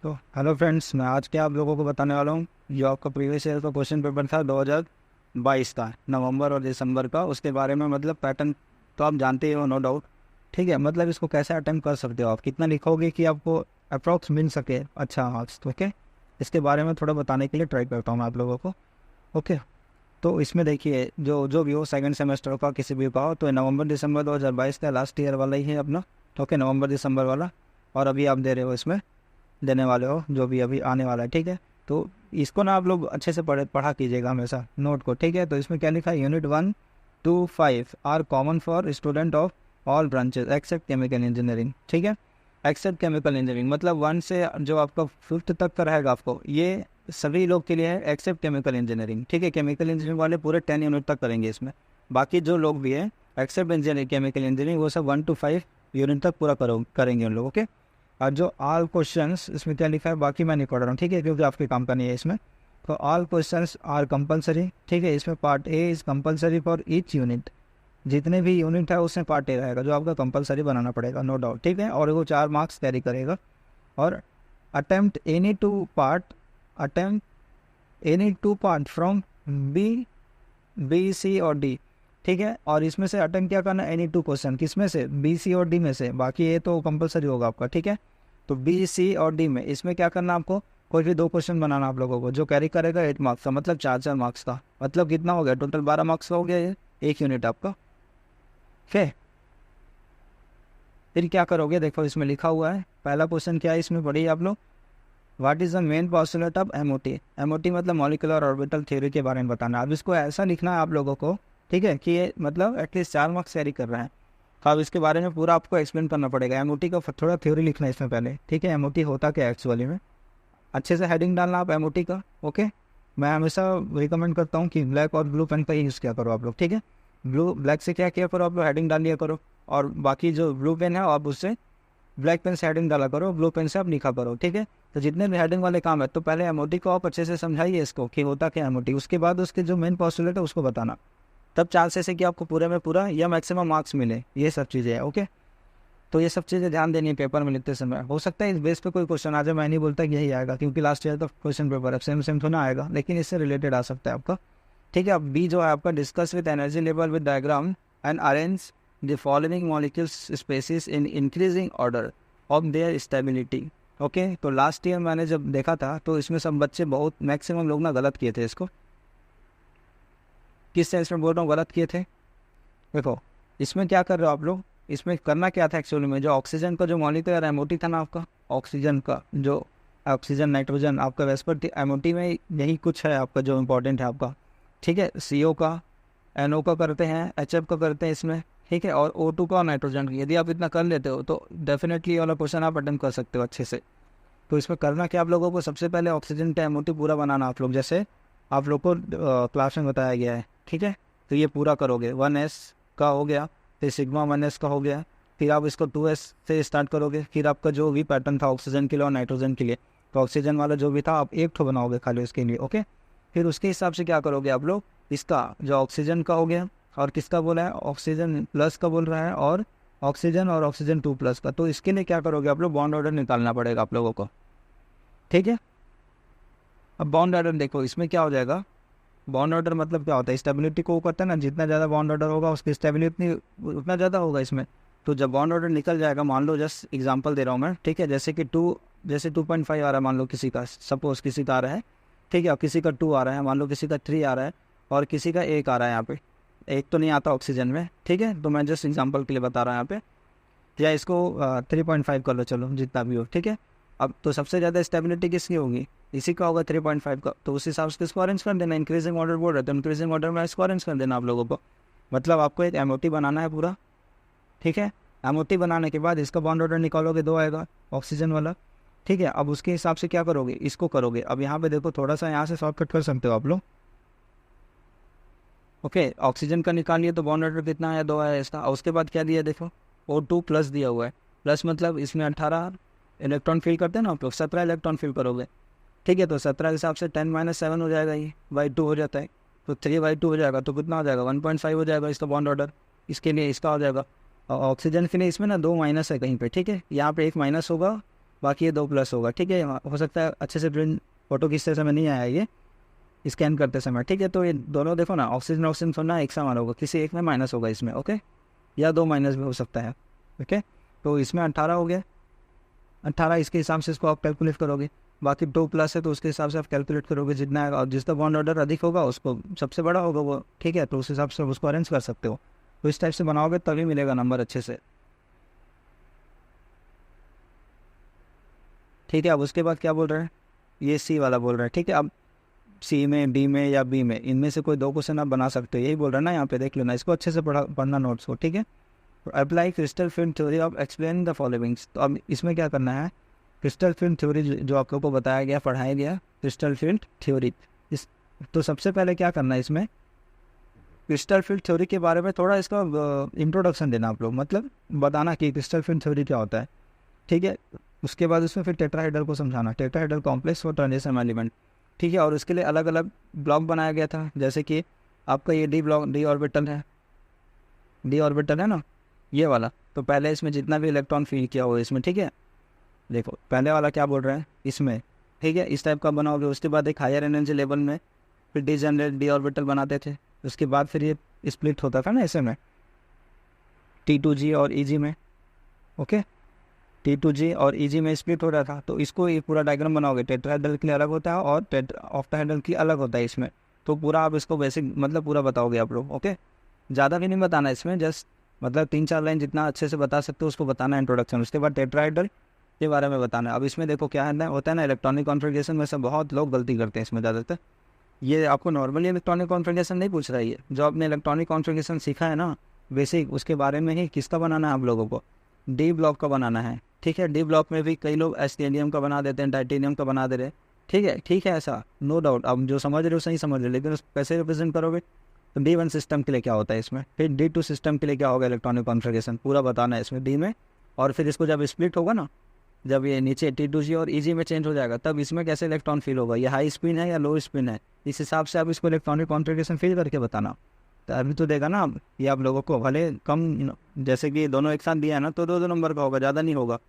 तो hello friends, मैं आज क्या आप लोगों को बताने वाला हूँ। जो आपका प्रीवियस ईयर का क्वेश्चन पेपर था 2022 का, नवंबर और दिसंबर का, उसके बारे में मतलब पैटर्न तो आप जानते ही हो, नो डाउट। ठीक है, मतलब इसको कैसे अटेम्प्ट कर सकते हो, आप कितना लिखोगे कि आपको अप्रॉक्स मिल सके अच्छा मार्क्स। ओके, इसके बारे में थोड़ा बताने के लिए ट्राई करता हूँ मैं आप लोगों को। ओके, तो इसमें देखिए, जो जो भी हो सेकंड सेमेस्टर का किसी भी का हो, तो नवंबर दिसंबर 2022 का लास्ट ईयर वाला ही है अपना। ओके, नवंबर दिसंबर वाला। और अभी आप दे रहे हो, इसमें देने वाले हो जो भी अभी आने वाला है। ठीक है, तो इसको ना आप लोग अच्छे से पढ़ा कीजिएगा हमेशा नोट को। ठीक है, तो इसमें क्या लिखा है, unit 1 to 5 are common for student of all branches except chemical engineering. ठीक है, एक्सेप्ट केमिकल इंजीनियरिंग मतलब 1 से जो आपका 5th तक का रहेगा, आपको ये सभी लोग के लिए है एक्सेप्ट केमिकल इंजीनियरिंग। ठीक है, केमिकल इंजीनियरिंग वाले पूरे 10 यूनिट तक करेंगे इसमें। बाकी जो लोग भी है एक्सेप्ट इंजीनियरिंग केमिकल इंजीनियरिंग, वो सब 1 to 5 यूनिट तक पूरा करेंगे उन लोग। ओके, और जो ऑल क्वेश्चंस इसमें क्या लिखा है, बाकी मैं नहीं पढ़ रहा हूँ। ठीक है, क्योंकि आपके काम का नहीं है इसमें। तो ऑल क्वेश्चंस आर कंपलसरी। ठीक है, इसमें part A is compulsory for each unit. जितने भी यूनिट है उसमें पार्ट ए रहेगा, जो आपका कंपलसरी बनाना पड़ेगा, नो डाउट। ठीक है, और वो 4 मार्क्स कैरी करेगा। और attempt any two part from B B C और डी। ठीक है, और इसमें से अटेम्प्ट क्या करना, एनी 2 क्वेश्चन, किसमें से, बी सी और डी में से। बाकी ये तो कंपलसरी होगा आपका। ठीक है, तो बी सी और डी में इसमें क्या करना आपको, कोई भी 2 क्वेश्चन बनाना आप लोगों को, जो कैरी करेगा 8 मार्क्स का, मतलब 4 मार्क्स का। मतलब कितना हो गया, टोटल 12 मार्क्स का हो गया ये एक यूनिट आपका। फिर क्या करोगे, देखो इसमें लिखा हुआ है, पहला क्वेश्चन क्या है इसमें, पढ़िए आप लोग। What is the main postulate of MOT. MOT मतलब मॉलिक्यूलर ऑर्बिटल थ्योरी के बारे में बताना। अब इसको ऐसा लिखना है आप लोगों को, ठीक है, कि ये मतलब एटलीस्ट 4 मार्क्स कैरी कर रहे हैं। तो अब इसके बारे में पूरा आपको एक्सप्लेन करना पड़ेगा। एमओटी का थोड़ा थ्योरी लिखना है इसमें पहले। ठीक है, एमओटी होता क्या है एक्चुअली में, अच्छे से हेडिंग डालना आप एमओटी का। ओके, मैं हमेशा रिकमेंड करता हूँ कि ब्लैक और ब्लू पेन का ही यूज़ किया करो आप लोग। ठीक है, ब्लैक से क्या किया करो आप लोग, हेडिंग डाल लिया करो। और बाकी जो ब्लू पेन है आप उससे ब्लैक पेन से हेडिंग डाला करो, ब्लू पेन से आप लिखा करो। ठीक है, तो जितने भी हेडिंग वाले काम है, तो पहले एमओटी को आप अच्छे से समझाइए इसको कि होता क्या एमओटी। उसके बाद उसके जो मेन पॉस्टुलेट है उसको बताना, तब चांसेस है कि आपको पूरे में पूरा या मैक्सिमम मार्क्स मिले। ये सब चीज़ें हैं। ओके, तो ये सब चीज़ें ध्यान देनी है पेपर में लिखते समय। हो सकता है इस बेस पे कोई क्वेश्चन आ जाए, मैं नहीं बोलता कि यही आएगा, क्योंकि लास्ट ईयर तो क्वेश्चन पेपर अब सेम सेम तो ना आएगा, लेकिन इससे रिलेटेड आ सकता है आपका। ठीक है, अब बी जो है आपका, discuss with energy level with diagram and arrange the following molecules species in increasing order of their stability. Okay, तो लास्ट ईयर मैंने जब देखा था तो इसमें सब बच्चे बहुत मैक्सिमम लोग ना गलत किए थे इसको। किस सेंस में बोल रहा हूँ गलत किए थे, देखो इसमें क्या कर रहे हो आप लोग, इसमें करना क्या था एक्चुअली में, जो ऑक्सीजन का जो मॉलिक्यूलर एमओटी था ना आपका, ऑक्सीजन का जो ऑक्सीजन नाइट्रोजन आपका वेस्पर एमओटी में यही कुछ है आपका जो इम्पोर्टेंट है आपका। ठीक है, सीओ का, एनओ का करते हैं, एचएफ का करते हैं इसमें। ठीक है, और O2 का और नाइट्रोजन का। यदि आप इतना कर लेते हो तो डेफिनेटली वाला क्वेश्चन आप अटेम्प्ट कर सकते हो अच्छे से। तो इसमें करना क्या आप लोगों को, सबसे पहले ऑक्सीजन का एमओटी पूरा बनाना आप लोग, जैसे आप लोग को क्लास में बताया गया है। ठीक है, तो ये पूरा करोगे। 1s का हो गया, फिर सिग्मा 1s का हो गया, फिर आप इसको 2s से स्टार्ट करोगे। फिर आपका जो भी पैटर्न था ऑक्सीजन के लिए और नाइट्रोजन के लिए, तो ऑक्सीजन वाला जो भी था आप एक ठो बनाओगे खाली उसके लिए। ओके, फिर उसके हिसाब से क्या करोगे आप लोग, इसका जो ऑक्सीजन का हो गया, और किसका बोला है, ऑक्सीजन प्लस का बोल रहा है, और ऑक्सीजन 2+ का। तो इसके लिए क्या करोगे आप लोग, बॉन्ड ऑर्डर निकालना पड़ेगा आप लोगों को। ठीक है, अब बॉन्ड ऑर्डर देखो इसमें क्या हो जाएगा। बॉन्ड ऑर्डर मतलब क्या होता है, स्टेबिलिटी को करता है ना, जितना ज़्यादा बॉन्ड ऑर्डर होगा उसकी स्टेबिलिटी उतना ज़्यादा होगा इसमें। तो जब बॉन्ड ऑर्डर निकल जाएगा, मान लो जस्ट एग्जांपल दे रहा हूँ मैं। ठीक है, जैसे 2.5 आ रहा है मान लो किसी का, सपोज किसी का आ रहा है। ठीक है, और किसी का 2 आ रहा है, मान लो किसी का 3 आ रहा है, और किसी का 1 आ रहा है। यहाँ पे 1 तो नहीं आता ऑक्सीजन में। ठीक है, तो मैं जस्ट एग्जाम्पल के लिए बता रहा हूँ यहाँ पे, या इसको 3.5 कर लो, चलो जितना भी हो। ठीक है, अब तो सबसे ज़्यादा स्टेबिलिटी किसकी होगी, इसी का होगा 3.5 का। तो उस हिसाब से इसको अरेंज कर देना। इंक्रीजिंग ऑर्डर बोल रहे थे, इंक्रीजिंग ऑर्डर में इसको अरेंज कर देना आप लोगों को। मतलब आपको एक एमओटी बनाना है पूरा। ठीक है, एमओटी बनाने के बाद इसका बॉन्ड ऑर्डर निकालोगे, 2 आएगा ऑक्सीजन वाला। ठीक है, अब उसके हिसाब से क्या करोगे, इसको करोगे। अब यहाँ पे देखो थोड़ा सा यहाँ से शॉर्टकट कर सकते हो आप लोग। ओके, ऑक्सीजन का निकालिए तो बॉन्ड ऑर्डर कितना है, 2 है इसका। और उसके बाद क्या दिया देखो, O2+ दिया हुआ है। प्लस मतलब इसमें 18 इलेक्ट्रॉन फिल करते हैं ना आप लोग, 17 इलेक्ट्रॉन फिल करोगे। ठीक है, तो 17 के हिसाब से 10-7 हो जाएगा, ये Y2 हो जाता है। तो 3/2 हो जाएगा, तो कितना हो जाएगा, 1.5 हो जाएगा इसका बॉन्ड ऑर्डर। इसके लिए इसका हो जाएगा। और ऑक्सीजन के लिए इसमें ना 2 माइनस है कहीं पे। ठीक है, यहाँ पे 1 माइनस होगा, बाकी ये 2 प्लस होगा, ठीक है। हो सकता है अच्छे से प्रिंट फोटो खींचते समय नहीं आया ये स्कैन करते समय, ठीक है। तो ये दोनों देखो ना, ऑक्सीजन ऑक्सीजन थोड़ा एक समान होगा, किसी एक में माइनस होगा इसमें, ओके, या 2 माइनस भी हो सकता है, ओके। तो इसमें 18 हो गया, 18 इसके हिसाब से इसको आप कैलकुलेट करोगे। बाकी 2 प्लस है तो उसके हिसाब से आप कैलकुलेट करोगे जितना है, और जिसका बॉन्ड ऑर्डर अधिक होगा उसको सबसे बड़ा होगा वो, ठीक है। तो उस हिसाब से उसको अरेंज कर सकते हो। तो इस टाइप से बनाओगे तभी मिलेगा नंबर अच्छे से, ठीक है। अब उसके बाद क्या बोल रहे हैं, ये सी वाला बोल रहा है, ठीक है। अब सी में, डी में या बी में, इनमें से कोई 2 क्वेश्चन आप बना सकते हो, यही बोल रहा है ना यहाँ पे, देख लेना इसको अच्छे से पढ़ना नोट्स को, ठीक है। Apply crystal film theory of explain the followings. तो अब इसमें क्या करना है, क्रिस्टल फिल्म थ्योरी जो आप लोग को बताया गया, पढ़ाया गया क्रिस्टल फिल्म थ्योरी, इस तो सबसे पहले क्या करना है इसमें, क्रिस्टल फिल्म थ्योरी के बारे में थोड़ा इसका इंट्रोडक्शन देना आप लोग, मतलब बताना कि क्रिस्टल फिल्म थ्योरी क्या होता है, ठीक है। उसके बाद उसमें फिर टेट्राहेड्रल को समझाना, tetrahedral complex for transition element, ठीक है। और उसके लिए अलग अलग ब्लॉक बनाया गया था, जैसे कि आपका ये डी ब्लॉक, डी ऑर्बिटल है, डी ऑर्बिटल है ना ये वाला। तो पहले इसमें जितना भी इलेक्ट्रॉन फील किया हो इसमें, ठीक है। देखो पहले वाला क्या बोल रहा है इसमें, ठीक है, इस टाइप का बनाओगे। उसके बाद एक हायर एनर्जी लेवल में फिर डी जनरेट डी ऑर्बिटल बनाते थे। उसके बाद फिर ये स्प्लिट होता था ना ऐसे में, T2G और EG में, ओके, T2G और EG में स्प्लिट हो रहा था। तो इसको ये पूरा डायग्राम बनाओगे, टेट्राहेड्रल के लिए अलग होता है और ऑक्टाहेड्रल के लिए अलग होता है इसमें। तो पूरा आप इसको बेसिक मतलब पूरा बताओगे आप लोग, ओके। ज़्यादा भी नहीं बताना इसमें, जस्ट मतलब 3-4 लाइन जितना अच्छे से बता सकते हो उसको बताना है इंट्रोडक्शन। उसके बाद टेट्राहेड्रल के बारे में बताना है। अब इसमें देखो क्या है ना, होता है ना इलेक्ट्रॉनिक कॉन्फ़िगरेशन में से बहुत लोग गलती करते हैं इसमें ज़्यादातर। ये आपको नॉर्मली इलेक्ट्रॉनिक कॉन्फ़िगरेशन नहीं पूछ रहा है, ये जो आपने इलेक्ट्रॉनिक कॉन्फ़िगरेशन सीखा है ना बेसिक, उसके बारे में ही किसका बनाना है आप लोगों को, डी ब्लॉक का बनाना है, ठीक है। डी ब्लॉक में भी कई लोग एस्टेनियम का बना देते हैं, टाइटेनियम का बना दे रहे हैं, ठीक है, ठीक है, ऐसा नो डाउट। अब जो समझ रहे हो सही समझ रहे हो, लेकिन उसको कैसे रिप्रेजेंट करोगे। तो D1 सिस्टम के लिए क्या होता है इसमें, फिर D2 सिस्टम के लिए क्या होगा इलेक्ट्रॉनिक कॉन्फ़िगरेशन पूरा बताना है इसमें डी में। और फिर इसको जब स्प्लिट होगा ना, जब ये नीचे T2G और EG में चेंज हो जाएगा, तब इसमें कैसे इलेक्ट्रॉन फील होगा, ये हाई स्पिन है या लो स्पिन है, इस हिसाब से आप इसको इलेक्ट्रॉनिक कॉन्फ़िगरेशन फील करके बताना। तो अभी तो देगा ना अब ये आप लोगों को, भले कम जैसे कि दोनों एक साथ दिया है ना, तो 2-2 नंबर का होगा, ज़्यादा नहीं होगा,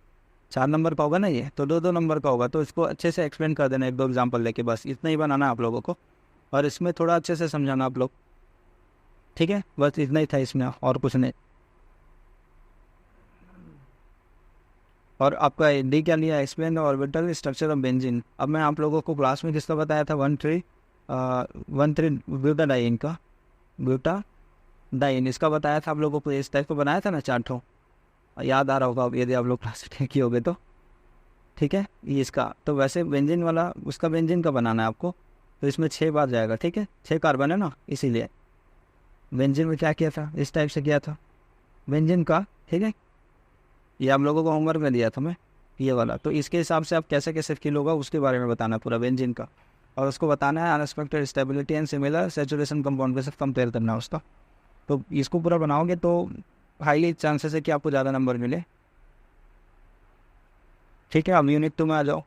4 नंबर का होगा ना ये, तो 2-2 नंबर का होगा। तो इसको अच्छे से एक्सप्लेन कर देना 1-2 एग्जाम्पल लेके, बस इतना ही बनाना आप लोगों को। और इसमें थोड़ा अच्छे से समझाना आप लोग, ठीक है। बस इतना ही था इसमें, और कुछ नहीं। और आपका डी क्या लिया, explain the orbital structure of benzene. अब मैं आप लोगों को क्लास में किसका बताया था, 1,3 ब्यूटाडाइन का, ब्यूटाडाइन इसका बताया था आप लोगों को, इस टाइप को बनाया था ना 4 ठो, याद आ रहा होगा अब यदि आप लोग क्लास में किए होगे तो, ठीक है। ये इसका तो वैसे बेंजीन वाला, उसका बेंजीन का बनाना है आपको। तो इसमें 6 बार जाएगा, ठीक है, 6 कार्बन है ना, इसीलिए बेंजीन में क्या किया था, इस टाइप से किया था बेंजीन का, ठीक है। ये आप लोगों को होमवर्क में दिया था मैं, ये वाला। तो इसके हिसाब से आप कैसे कैसे फील होगा उसके बारे में बताना पूरा बेंजीन का। और उसको बताना है unexpected stability and similar saturation compound के साथ कंपेयर करना है उसका। तो इसको पूरा बनाओगे तो हाईली चांसेस है कि आपको ज़्यादा नंबर मिले, ठीक है। अब यूनिट 2 में आ जाओ,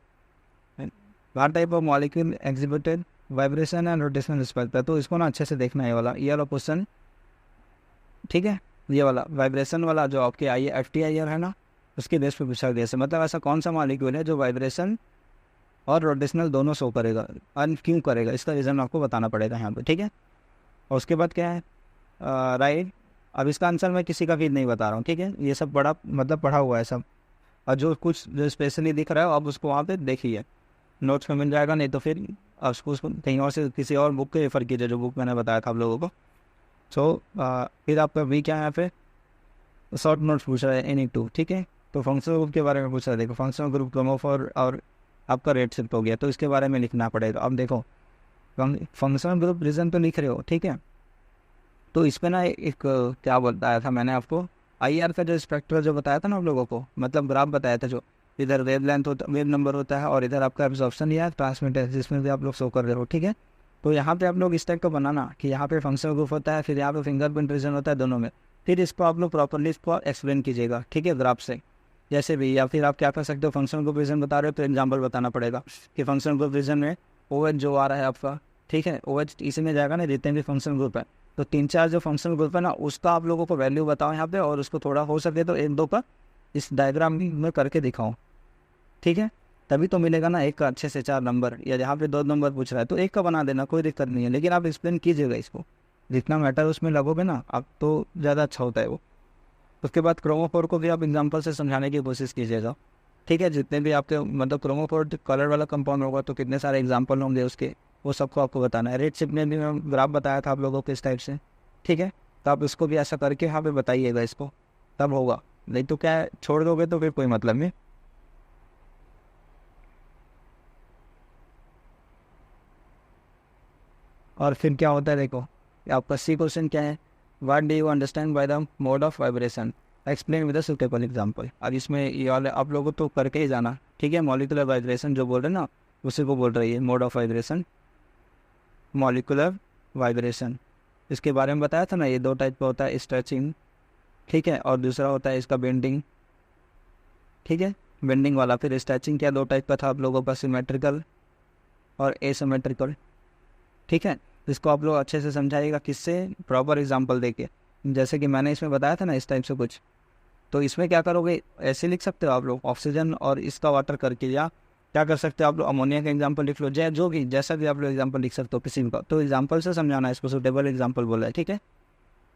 what type of molecule exhibited vibration and rotational spectra. तो इसको ना अच्छे से देखना है, ये वाला ईयर ऑफ क्वेश्चन, ठीक है। ये वाला वाइब्रेशन वाला जो आपके आई FTIR है ना, उसके बेस पे पूछा गया, मतलब ऐसा कौन सा मॉलिक्यूल है जो वाइब्रेशन और रोटेशनल दोनों शो करेगा, और क्यों करेगा, इसका रीज़न आपको बताना पड़ेगा यहाँ पे, ठीक है। और उसके बाद क्या है, राइट। अब इसका आंसर मैं किसी का भी नहीं बता रहा हूँ, ठीक है, ये सब बड़ा मतलब पढ़ा हुआ है सब। और जो कुछ जो स्पेशली दिख रहा है अब उसको वहाँ पे देखिए, नोट्स में मिल जाएगा, नहीं तो फिर उसको कहीं और से किसी और बुक के रेफर कीजिए जो बुक मैंने बताया था आप लोगों को। सो फिर आपका वी क्या है यहाँ पे, शॉर्ट नोट्स पूछ रहा है Ni2, ठीक है। तो फंक्शनल ग्रुप के बारे में पूछ रहा है, देखो फंक्शनल ग्रुप क्रोमोफोर और आपका रेड शिफ्ट हो गया, तो इसके बारे में लिखना पड़ेगा। अब देखो फंक्शनल ग्रुप रीजन तो लिख रहे हो, ठीक है। तो इस पर ना एक क्या बताया था मैंने आपको, IR का जो स्पेक्ट्रल जो बताया था ना आप लोगों को, मतलब ग्राफ बताया था, जो इधर वेव लेंथ होता, वेव नंबर होता है, और इधर आपका एब्जॉर्प्शन या ट्रांसमिट है, जिसमें भी आप लोग शो कर रहे हो, ठीक है। तो यहाँ पे आप लोग इस टाइप का बनाना कि यहाँ पे फंक्शनल ग्रुप होता है, फिर यहाँ पे फिंगरप्रिंट रीजन होता है दोनों में, फिर इसको आप लोग प्रॉपरली इसको एक्सप्लेन कीजिएगा, ठीक है, ग्राफ से जैसे भी। या फिर आप क्या कर सकते हो, फंक्शनल ग्रुप रीजन बता रहे हो तो एग्जाम्पल बताना पड़ेगा कि फंक्शनल ग्रुप रीजन में OH जो आ रहा है आपका, ठीक है, OH इसी में जाएगा ना, जितने भी फंक्शनल ग्रुप है। तो 3-4 जो फंक्शनल ग्रुप है ना, उसका आप लोगों को वैल्यू बताओ यहाँ पे, और उसको थोड़ा हो सके तो 1-2 का इस डायग्राम में करके दिखाओ, ठीक है, तभी तो मिलेगा ना एक का अच्छे से 4 नंबर, या जहाँ पे 2 नंबर पूछ रहा है तो एक का बना देना, कोई दिक्कत नहीं है, लेकिन आप एक्सप्लेन कीजिएगा इसको, जितना मैटर उसमें लगोगे ना आप तो ज़्यादा अच्छा होता है वो। उसके बाद क्रोमोफोर को भी आप एग्जांपल से समझाने की कोशिश कीजिएगा, ठीक है, जितने भी आपके मतलब क्रोमोफोर कलर वाला कंपाउंड होगा तो कितने सारे एग्जांपल होंगे उसके, वो सबको आपको बताना है। रेड चिप में भी मैं ग्राफ बताया था आप लोगों को इस टाइप से, ठीक है, तो आप इसको भी ऐसा करके यहाँ पे बताइएगा इसको, तब होगा, नहीं तो क्या है, छोड़ दोगे तो फिर कोई मतलब नहीं। और फिर क्या होता है देखो, आपका सी क्वेश्चन क्या है, what do you understand by the mode of vibration, explain with a suitable example. अब इसमें ये वाले आप लोगों तो करके ही जाना, ठीक है, मॉलिकुलर वाइब्रेशन जो बोल रहे हैं ना उसी को बोल रही है mode of vibration, molecular vibration. इसके बारे में बताया था ना, ये 2 टाइप का होता है, स्ट्रेचिंग, ठीक है, और दूसरा होता है इसका बेंडिंग, ठीक है, बेंडिंग वाला। फिर स्ट्रेचिंग क्या 2 टाइप का था आप लोगों का, सिमेट्रिकल और एसिमेट्रिकल, ठीक है। इसको आप लोग अच्छे से समझाइएगा, किससे, प्रॉपर एग्जांपल देके, जैसे कि मैंने इसमें बताया था ना इस टाइप से कुछ। तो इसमें क्या करोगे, ऐसे लिख सकते हो आप लोग ऑक्सीजन और इसका वाटर करके, या क्या कर सकते हो आप लोग अमोनिया का एग्जांपल लिख लो, जो भी जैसा भी आप लोग एग्जांपल लिख सकते हो किसी भी का, तो एग्जांपल से समझाना है इसको, सुटेबल एग्जांपल बोला है, ठीक है।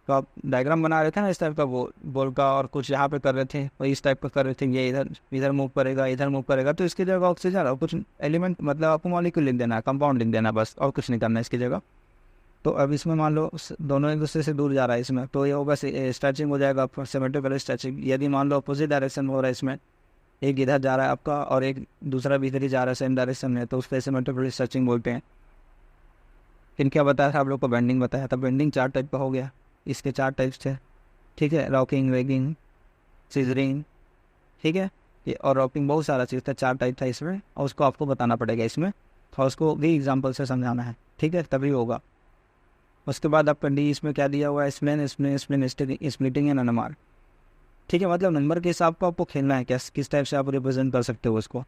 तो आप डायग्राम बना रहे थे ना इस टाइप का, वो बोल का, और कुछ यहाँ पे कर रहे थे और इस टाइप का कर रहे थे, ये इधर इधर मूव करेगा, इधर मूव करेगा, तो इसकी जगह ऑक्सीजन और कुछ एलिमेंट मतलब आपको मॉलिक्यूल लिख देना है, कंपाउंड लिख देना है बस, और कुछ नहीं करना है इसकी जगह। तो अब इसमें मान लो दोनों एक दूसरे से दूर जा रहा है इसमें, तो ये होगा स्ट्रेचिंग हो जाएगा आपका, सिमेट्रिकल स्ट्रेचिंग। यदि मान लो अपोजिट डायरेक्शन में हो रहा है इसमें, एक इधर जा रहा है आपका और एक दूसरा भी इधर ही जा रहा है सेम डायरेक्शन में, तो उसको सिमेट्रिकल स्ट्रेचिंग बोलते हैं। फिर क्या बताया था आप लोग को, बेंडिंग बताया था, बेंडिंग 4 टाइप का हो गया, इसके 4 टाइप्स थे, ठीक है, रॉकिंग, वेगिंग, सीजरिंग, ठीक है, ये और रॉकिंग बहुत सारा चीज़ था, 4 टाइप था इसमें, और उसको आपको बताना पड़ेगा इसमें, और उसको भी एग्जाम्पल से समझाना है, ठीक है, तभी होगा। उसके बाद आपका डी इसमें क्या दिया हुआ है, स्प्लेन, स्प्लिटिंग एंड एनएमआर, ठीक है, मतलब नंबर के हिसाब को आपको खेलना है, किस टाइप से आप रिप्रेजेंट कर सकते हो उसको,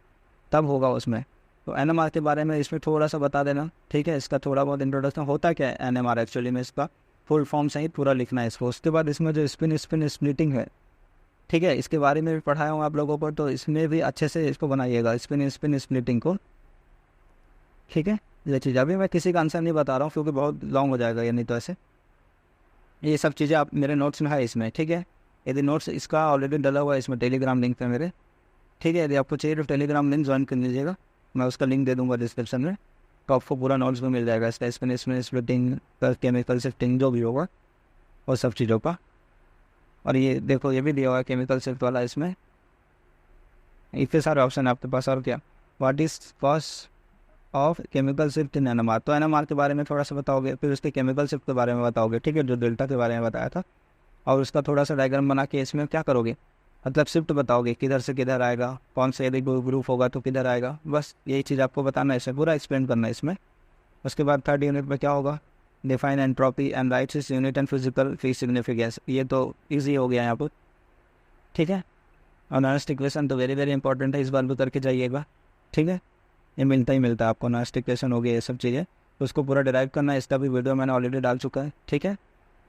तब होगा उसमें। तो एनएमआर के बारे में इसमें थोड़ा सा बता देना, ठीक है, इसका थोड़ा बहुत इंट्रोडक्शन होता क्या है एनएमआर एक्चुअली में, इसका फुल फॉर्म सहित पूरा लिखना है इसको। उसके बाद इसमें जो स्पिन स्प्लिटिंग है, ठीक है, इसके बारे में भी पढ़ाया हूँ आप लोगों को, तो इसमें भी अच्छे से इसको बनाइएगा, स्पिन स्प्लिटिंग को, ठीक है। ये चीज़ अभी मैं किसी का आंसर नहीं बता रहा हूँ क्योंकि बहुत लॉन्ग हो जाएगा, ये नहीं तो ऐसे ये सब चीज़ें आप मेरे नोट्स में है इसमें, ठीक है। यदि नोट्स इसका ऑलरेडी डला हुआ है इसमें, टेलीग्राम लिंक पे मेरे, ठीक है, यदि आपको चाहिए तो टेलीग्राम लिंक ज्वाइन कर लीजिएगा, मैं उसका लिंक दे दूँगा डिस्क्रिप्शन में, तो आपको पूरा नोट्स भी मिल जाएगा इसका, स्पिन स्प्लिटिंग, केमिकल शिफ्टिंग जो भी होगा और सब चीज़ों का। और ये देखो ये भी दिया हुआ है केमिकल शिफ्ट वाला इसमें, इतने सारे ऑप्शन है आपके पास। और क्या, what is cost of chemical shift in NMR, तो एनएमआर के बारे में थोड़ा सा बताओगे, फिर उसके केमिकल शिफ्ट के बारे में बताओगे, ठीक है, जो डेल्टा के बारे में बताया था, और उसका थोड़ा सा डायग्राम बना के इसमें क्या करोगे, मतलब शिफ्ट बताओगे किधर से किधर आएगा, कौन से यदि ग्रुप होगा तो किधर आएगा, बस यही चीज़ आपको बताना है, इसमें पूरा एक्सप्लेन करना है इसमें। उसके बाद 3rd यूनिट में क्या होगा, डिफाइन एंट्रोपी एंड राइट्स इस unit and physical free significance, ये तो ईजी हो गया यहाँ पर, ठीक है। और नॉनेस्ट इक्वेशन तो वेरी वेरी इंपॉर्टेंट है, इस बार भी करके जाइएगा, ठीक है, ये मिलता ही मिलता है आपको, नॉनेस्ट इक्वेशन हो गया, ये सब चीज़ें, तो उसको पूरा डिराइव करना है, इसका भी वीडियो मैंने ऑलरेडी डाल चुका है, ठीक है,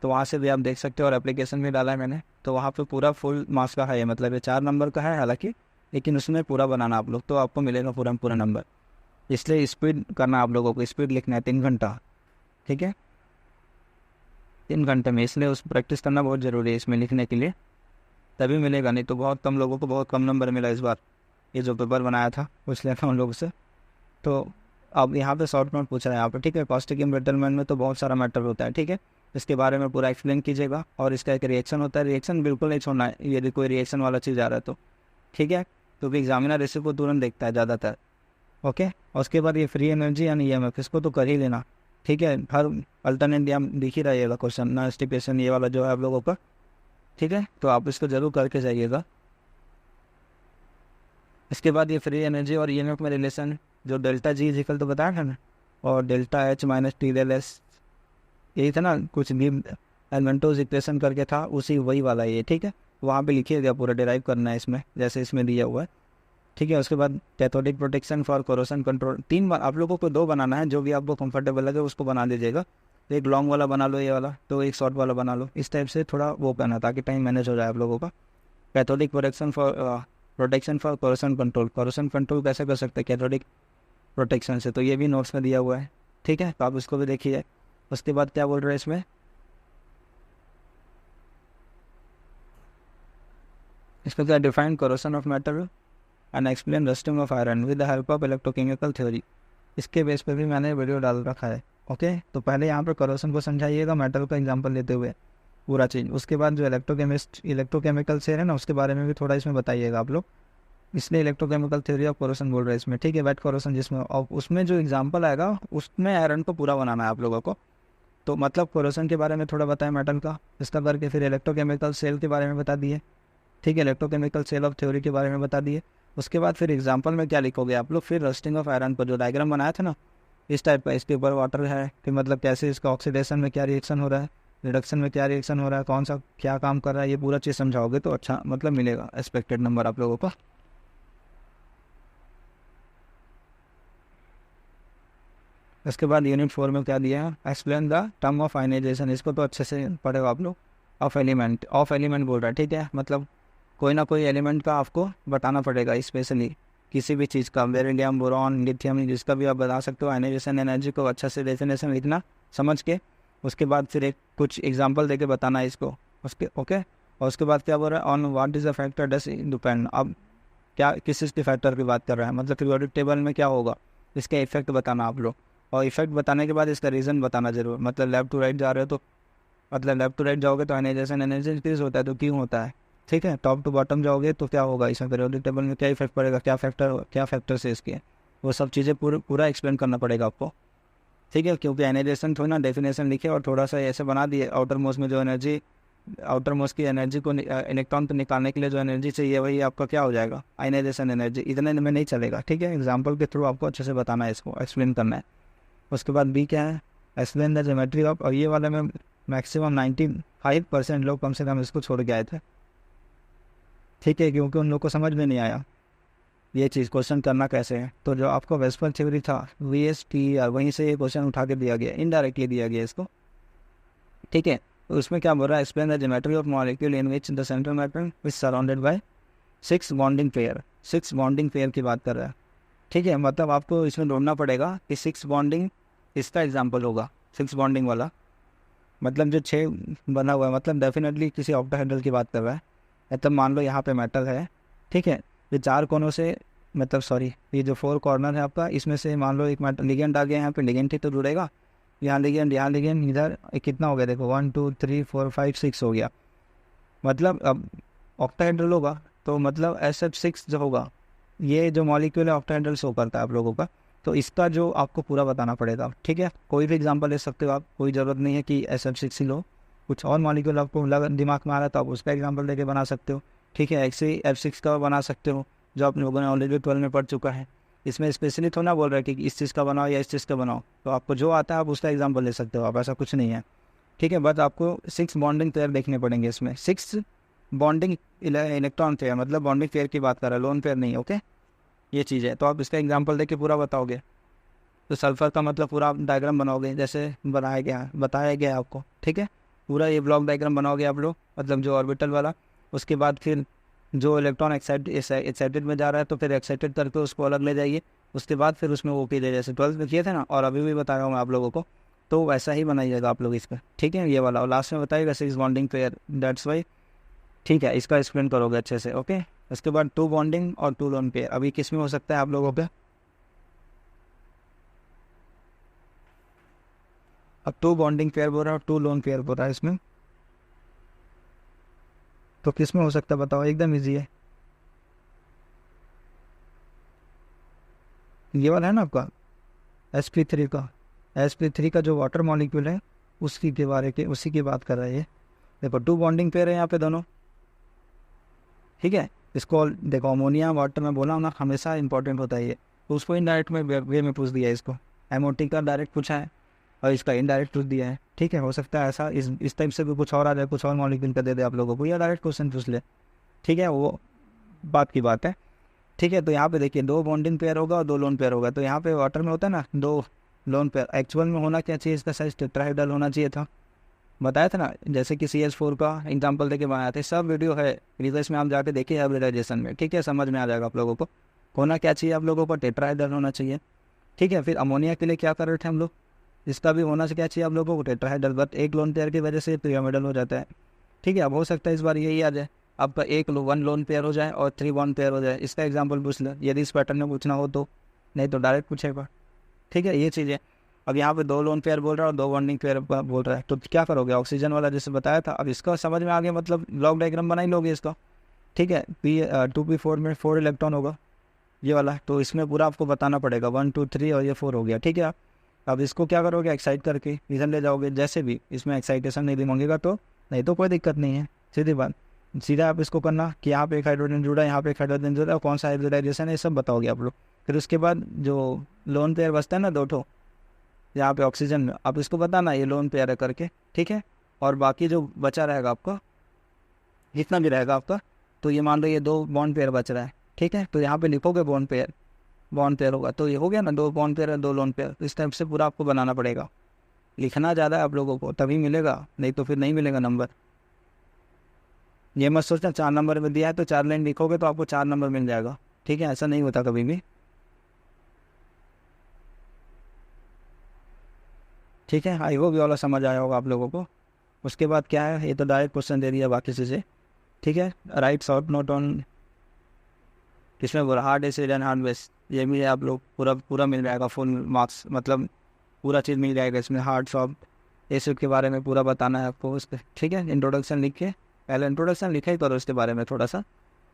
तो वहाँ से भी आप देख सकते हो, और एप्लीकेशन भी डाला है मैंने, तो वहाँ पे पूरा फुल मार्क्स का है, मतलब ये 4 नंबर का है हालांकि, लेकिन उसमें पूरा बनाना आप लोग, तो आपको मिलेगा पूरा पूरा नंबर। इसलिए स्पीड करना आप लोगों को, स्पीड लिखना है 3 घंटा, ठीक है, 3 घंटे में, इसलिए उस प्रैक्टिस करना बहुत ज़रूरी है इसमें लिखने के लिए, तभी मिलेगा, नहीं तो बहुत कम लोगों को बहुत कम नंबर मिला इस बार, ये जो पेपर बनाया था पूछ लिया था उन लोगों से। तो अब यहाँ पे शॉर्ट नोट पूछ रहा है यहाँ पर, ठीक है, कॉस्टिक एम्बेटलमेंट में तो बहुत सारा मैटर होता है, ठीक है, इसके बारे में पूरा एक्सप्लेन कीजिएगा, और इसका एक रिएक्शन होता है, रिएक्शन बिल्कुल नहीं छोड़ना है यदि कोई रिएक्शन वाला चीज़ आ रहा है तो, ठीक है, क्योंकि एग्जामिनर इसी को तुरंत देखता है ज़्यादातर, ओके। और उसके बाद ये फ्री एनर्जी यानी EMF, इसको तो कर ही लेना, ठीक है, हर अल्टरनेट हम दिख ही रहिएगा क्वेश्चन, ना स्टिपेशन ये वाला जो है आप लोगों का, ठीक है, तो आप इसको जरूर करके जाइएगा। इसके बाद ये फ्री एनर्जी और EMF में रिलेशन, जो डेल्टा G इजिकल तो बताया था ना, और डेल्टा H माइनस T∆S, यही था ना, कुछ भी एलमेंटोज इक्वेशन करके था, उसी वही वाला ये, ठीक है, वहाँ पे लिखिएगा, पूरा डिराइव करना है इसमें जैसे इसमें दिया हुआ है, ठीक है। उसके बाद cathodic protection for corrosion control, 3 बार आप लोगों को 2 बनाना है, जो भी आपको कंफर्टेबल लगे उसको बना दीजिएगा, एक लॉन्ग वाला बना लो ये वाला, तो एक शॉर्ट वाला बना लो, इस टाइप से थोड़ा वो करना ताकि टाइम मैनेज हो जाए आप लोगों का। Cathodic protection for protection for corrosion control, corrosion control कैसे कर सकते हैं कैथोडिक प्रोटेक्शन से, तो ये भी नोट्स में दिया हुआ है, ठीक है, तो आप उसको भी देखिए। उसके बाद क्या बोल रहे हैं इसमें क्या define corrosion of metal and explain rusting of iron with the help of electrochemical theory. इसके बेस पे भी मैंने वीडियो डाल रखा है, ओके। तो पहले यहाँ पर कोरोशन को समझाइएगा मेटल का एग्जांपल लेते हुए पूरा चीज़। उसके बाद जो इलेक्ट्रोकेमिकल से है ना, उसके बारे में भी थोड़ा इसमें बताइएगा आप लोग, इसलिए इलेक्ट्रोकेमिकल थ्योरी ऑफ कोरोशन बोल रहे हैं इसमें, ठीक है। वेट कोरोशन जिसमें, और उसमें जो एग्जांपल आएगा उसमें आयरन को पूरा बनाना है आप लोगों को। तो मतलब कोरोशन के बारे में थोड़ा बताएं मेटल का, इसका करके फिर इलेक्ट्रोकेमिकल सेल के बारे में बता दिए, ठीक है, इलेक्ट्रोकेमिकल सेल ऑफ थ्योरी के बारे में बता दिए। उसके बाद फिर एग्जांपल में क्या लिखोगे आप लोग, फिर रस्टिंग ऑफ आयरन पर जो डायग्राम बनाया था ना इस टाइप का, इसके ऊपर वाटर है कि मतलब कैसे इसका ऑक्सीडेशन में क्या रिएक्शन हो रहा है, रिडक्शन में क्या रिएक्शन हो रहा है, कौन सा क्या काम कर रहा है, ये पूरा चीज़ समझाओगे तो अच्छा मतलब मिलेगा एक्सपेक्टेड नंबर आप लोगों को। इसके बाद यूनिट 4 में क्या दिया है, explain the term of ionization, इसको तो अच्छे से पढ़ेगा आप लोग। ऑफ एलिमेंट बोल रहा है, ठीक है, मतलब कोई ना कोई एलिमेंट का आपको बताना पड़ेगा, स्पेशली किसी भी चीज़ का, बेरिलियम, बोरॉन, लिथियम, जिसका भी आप बता सकते हो आयनाइजेशन एनर्जी को अच्छा से डेफिनेशन लिखना समझ के। उसके बाद फिर एक कुछ एग्जांपल देके बताना है इसको, उसके ओके। और उसके बाद क्या बोल रहा है, on what is the factor does depend, अब क्या किस चीज़ के फैक्टर की बात कर रहा है, मतलब पीरियोडिक टेबल में क्या होगा इसका इफेक्ट बताना आप लोग। और इफेक्ट बताने के बाद इसका रीज़न बताना जरूर, मतलब लेफ्ट टू राइट जा रहे हो तो मतलब लेफ्ट टू राइट जाओगे तो आयनाइजेशन एनर्जी इंक्रीज होता है, तो क्यों होता है, ठीक है। टॉप टू बॉटम जाओगे तो क्या होगा, इसमें पीरियोडिक टेबल में क्या इफेक्ट पड़ेगा, क्या फैक्टर से इसके, वो सब चीज़ें पूरा एक्सप्लेन करना पड़ेगा आपको, ठीक है। क्योंकि आयनाइजेशन थोड़ी ना डेफिनेशन लिखे और थोड़ा सा ऐसे बना दिए, आउटर मोस्ट में जो एनर्जी, आउटर मोस्ट की एनर्जी को इलेक्ट्रॉन को निकालने के लिए जो एनर्जी चाहिए वही आपका क्या हो जाएगा आयनाइजेशन एनर्जी, इतने में नहीं चलेगा, ठीक है। एग्जाम्पल के थ्रू आपको अच्छे से बताना है, इसको एक्सप्लेन करना है। उसके बाद बी क्या है, एक्सप्लेन द ज्योमेट्री ऑफ, और ये वाले में मैक्सिमम 95% लोग कम से कम इसको छोड़ के आए थे, ठीक है, क्योंकि उन लोग को समझ में नहीं आया ये चीज़ क्वेश्चन करना कैसे है। तो जो आपको वेस्पर थ्योरी था VSTR, वहीं से ये क्वेश्चन उठा के दिया गया, इनडायरेक्टली दिया गया इसको, ठीक है। तो उसमें क्या बोल रहा है, explain the geometry of molecule in which the central atom is surrounded by 6 bonding pair, 6 bonding pair की बात कर रहा है, ठीक है। मतलब आपको इसमें ढूंढना पड़ेगा कि 6 बॉन्डिंग इसका एग्जाम्पल होगा, 6 बॉन्डिंग वाला, मतलब जो 6 बना हुआ है, मतलब डेफिनेटली किसी ऑक्टाहेड्रल की बात कर रहा है। मतलब मान लो यहाँ पे मेटल है, ठीक है, ये 4 कोनों से, मतलब सॉरी ये जो 4 कॉर्नर है आपका, इसमें से मान लो एक मेटल लिगेंड आ गया, यहाँ पे लिगेंड ही तो जुड़ेगा, यहाँ लिगेंड इधर कितना हो गया देखो, 1 2 3 4 5 6 हो गया, मतलब अब ऑक्टाहेड्रल होगा तो मतलब SF6 जो होगा, ये जो मॉलिक्यूल है ऑक्टाहेड्रल शो करता है आप लोगों का, तो इसका जो आपको पूरा बताना पड़ेगा, ठीक है। कोई भी एग्जांपल ले सकते हो आप, कोई ज़रूरत नहीं है कि SF6 ही लो, कुछ और मॉलिक्यूल आपको दिमाग में आ रहा है तो आप उसका एग्जांपल देके बना सकते हो, ठीक है। ऐसे ही F6 का बना सकते हो जो आप लोगों ने ऑलरेडी 12 में पढ़ चुका है। इसमें स्पेशली थोड़ा ना बोल रहा है कि इस चीज़ का बनाओ या इस चीज़ का बनाओ, तो आपको जो आता है आप उसका एग्जाम्पल ले सकते हो आप, ऐसा कुछ नहीं है, ठीक है। बट आपको 6 बॉन्डिंग पेयर देखने पड़ेंगे इसमें, 6 बॉन्डिंग इलेक्ट्रॉन पेयर, मतलब बॉन्डिंग पेयर की बात कर रहा है, लोन पेयर नहीं, ओके। ये चीज़ है, तो आप इसका एग्जाम्पल देके पूरा बताओगे। तो सल्फर का मतलब पूरा आप डायग्राम बनाओगे जैसे बताया गया है आपको, ठीक है। पूरा ये ब्लॉक डायग्राम बनाओगे आप लोग, मतलब जो ऑर्बिटल वाला। उसके बाद फिर जो इलेक्ट्रॉन एक्साइटेड में जा रहा है तो फिर एक्साइटेड करके उसको अलग ले जाइए। उसके बाद फिर उसमें वो कीजिए जैसे 12 में किए थे ना, और अभी भी बता रहा हूँ मैं आप लोगों को, तो वैसा ही बनाइएगा आप लोग इसका, ठीक है, ये वाला। और लास्ट में बताइएगा 6 बॉन्डिंग पेयर, दैट्स वाई, ठीक है, इसका एक्सप्लेन करोगे अच्छे से, ओके। उसके बाद 2 बॉन्डिंग और 2 लोन पेयर, अभी किस में हो सकता है आप लोगों पे, अब 2 बॉन्डिंग पेयर बोल रहा है और 2 लोन पेयर बोल रहा है इसमें, तो किस में हो सकता है बताओ, एकदम ईजी है। ये वाला है ना आपका sp3 का, sp3 का जो वाटर मॉलिक्यूल है उसी की बात कर रहा है ये। देखो 2 बॉन्डिंग पेयर है यहाँ पे दोनों, ठीक है। इसको देखो अमोनिया वाटर में बोला हूँ ना, हमेशा इंपॉर्टेंट होता है ये, तो उसको इनडायरेक्ट में वे में पूछ दिया है इसको, एमओटी का डायरेक्ट पूछा है और इसका इनडायरेक्ट पूछ दिया है, ठीक है। हो सकता है ऐसा इस टाइप से भी कुछ और आ जाए, कुछ और मॉलिक्यूल का दे दे आप लोगों को, या डायरेक्ट क्वेश्चन पूछ ले, ठीक है, वो बात की बात है, ठीक है। तो यहाँ पे देखिए 2 बॉन्डिंग पेयर होगा और 2 लोन पेयर होगा, तो यहाँ पे वाटर में होता है ना 2 लोन पेयर, एक्चुअल में होना क्या चाहिए, इसका साइज टेट्राहेड्रल होना चाहिए था, बताया था ना, जैसे कि CS4 का एग्जांपल देके बनाया था, सब वीडियो है रिवर्स में, आप जाके देखिए हाइब्रिडाइजेशन में, ठीक है, समझ में आ जाएगा आप लोगों को। होना क्या चाहिए आप लोगों को, टेट्राहेड्रल होना चाहिए, ठीक है। फिर अमोनिया के लिए क्या कर रहे थे हम लोग, इसका भी होना से क्या चाहिए आप लोगों को, टेट्राहेड्रल, बट एक लोन पेयर की वजह से पिरामिडल हो जाता है, ठीक है। अब हो सकता है इस बार यही आ जाए, आपका एक 1 लोन पेयर हो जाए और 3 बॉन्ड पेयर हो जाए, इसका एग्जाम्पल पूछ लो यदि इस पैटर्न में पूछना हो तो, नहीं तो डायरेक्ट पूछेगा, ठीक है, ये चीज़ें। अब यहाँ पे 2 लोन पेयर बोल रहा है और 2 बॉन्डिंग पेयर बोल रहा है, तो क्या करोगे, ऑक्सीजन वाला जैसे बताया था, अब इसका समझ में आ गया, मतलब ब्लॉक डायग्राम बना ही लोगे इसका, ठीक है। P2P4 में 4 इलेक्ट्रॉन होगा ये वाला, तो इसमें पूरा आपको बताना पड़ेगा 1 2 3 और ये 4 हो गया, ठीक है। अब इसको क्या करोगे, एक्साइट करके इधर ले जाओगे, जैसे भी इसमें एक्साइटेशन नहीं भी मांगेगा तो, नहीं तो कोई दिक्कत नहीं है, सीधी बात। सीधा आप इसको करना कि यहाँ पे एक हाइड्रोजन जुड़ा है, यहाँ पे एक हाइड्रोजन जुड़ा है, कौन सा हाइब्रिडाइजेशन है, ये सब बताओगे आप लोग। फिर उसके बाद जो लोन पेयर बचता है ना 2 ठो, यहाँ पे ऑक्सीजन में, आप इसको बताना ये लोन पेयर है करके, ठीक है। और बाकी जो बचा रहेगा आपका, जितना भी रहेगा आपका, तो ये मान लो ये 2 बॉन्ड पेयर बच रहा है, ठीक है, तो यहाँ पे लिखोगे बॉन्ड पेयर होगा, तो ये हो गया ना 2 बॉन्ड पेयर है 2 लोन पेयर, तो इस टाइप से पूरा आपको बनाना पड़ेगा, लिखना ज़्यादा है आप लोगों को, तभी मिलेगा, नहीं तो फिर नहीं मिलेगा नंबर। ये मत सोचना 4 नंबर में दिया है तो 4 लाइन लिखोगे तो आपको 4 नंबर मिल जाएगा, ठीक है, ऐसा नहीं होता कभी भी, ठीक है। आई होप ये वाला समझ आया होगा आप लोगों को। उसके बाद क्या है, ये तो डायरेक्ट क्वेश्चन दे दिया बाकी चीज़ें, ठीक है। राइट शॉर्ट नोट ऑन, इसमें बोला hard acid and hard base, ये भी आप लोग पूरा पूरा मिल जाएगा, फुल मार्क्स, मतलब पूरा चीज़ मिल जाएगा इसमें, हार्ड सॉफ्ट एसिड के बारे में पूरा बताना है आपको उस पर, ठीक है। इंट्रोडक्शन लिख के, पहले इंट्रोडक्शन लिखा ही करो इसके बारे में थोड़ा सा,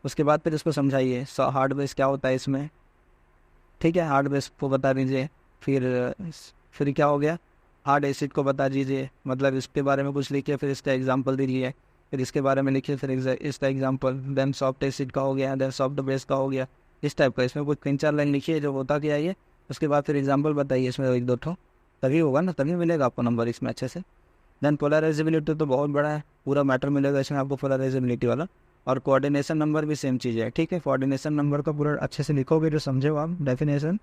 उसके बाद फिर इसको समझाइए हार्ड बेस क्या होता है इसमें, ठीक है, हार्ड बेस को बता दीजिए। फिर क्या हो गया, हार्ड एसिड को बता दीजिए, मतलब इसके बारे में कुछ लिखिए, फिर इसका एग्जांपल दीजिए, फिर इसके बारे में लिखिए, फिर इसका एग्जांपल, देन सॉफ्ट एसिड का हो गया, देन सॉफ्ट बेस का हो गया, इस टाइप का। इसमें कुछ 3 4 लाइन लिखिए जो होता क्या है ये, उसके बाद फिर एग्जांपल बताइए इसमें 1 2 ठो, तभी होगा ना, तभी मिलेगा आपको नंबर इसमें अच्छे से। देन पोलराइजेबिलिटी तो बहुत बड़ा है, पूरा मैटर मिलेगा इसमें आपको पोलराइजेबिलिटी वाला। और कोऑर्डिनेशन नंबर भी सेम चीज़ है, ठीक है, कोऑर्डिनेशन नंबर का पूरा अच्छे से लिखोगे जो समझो आप डेफिनेशन,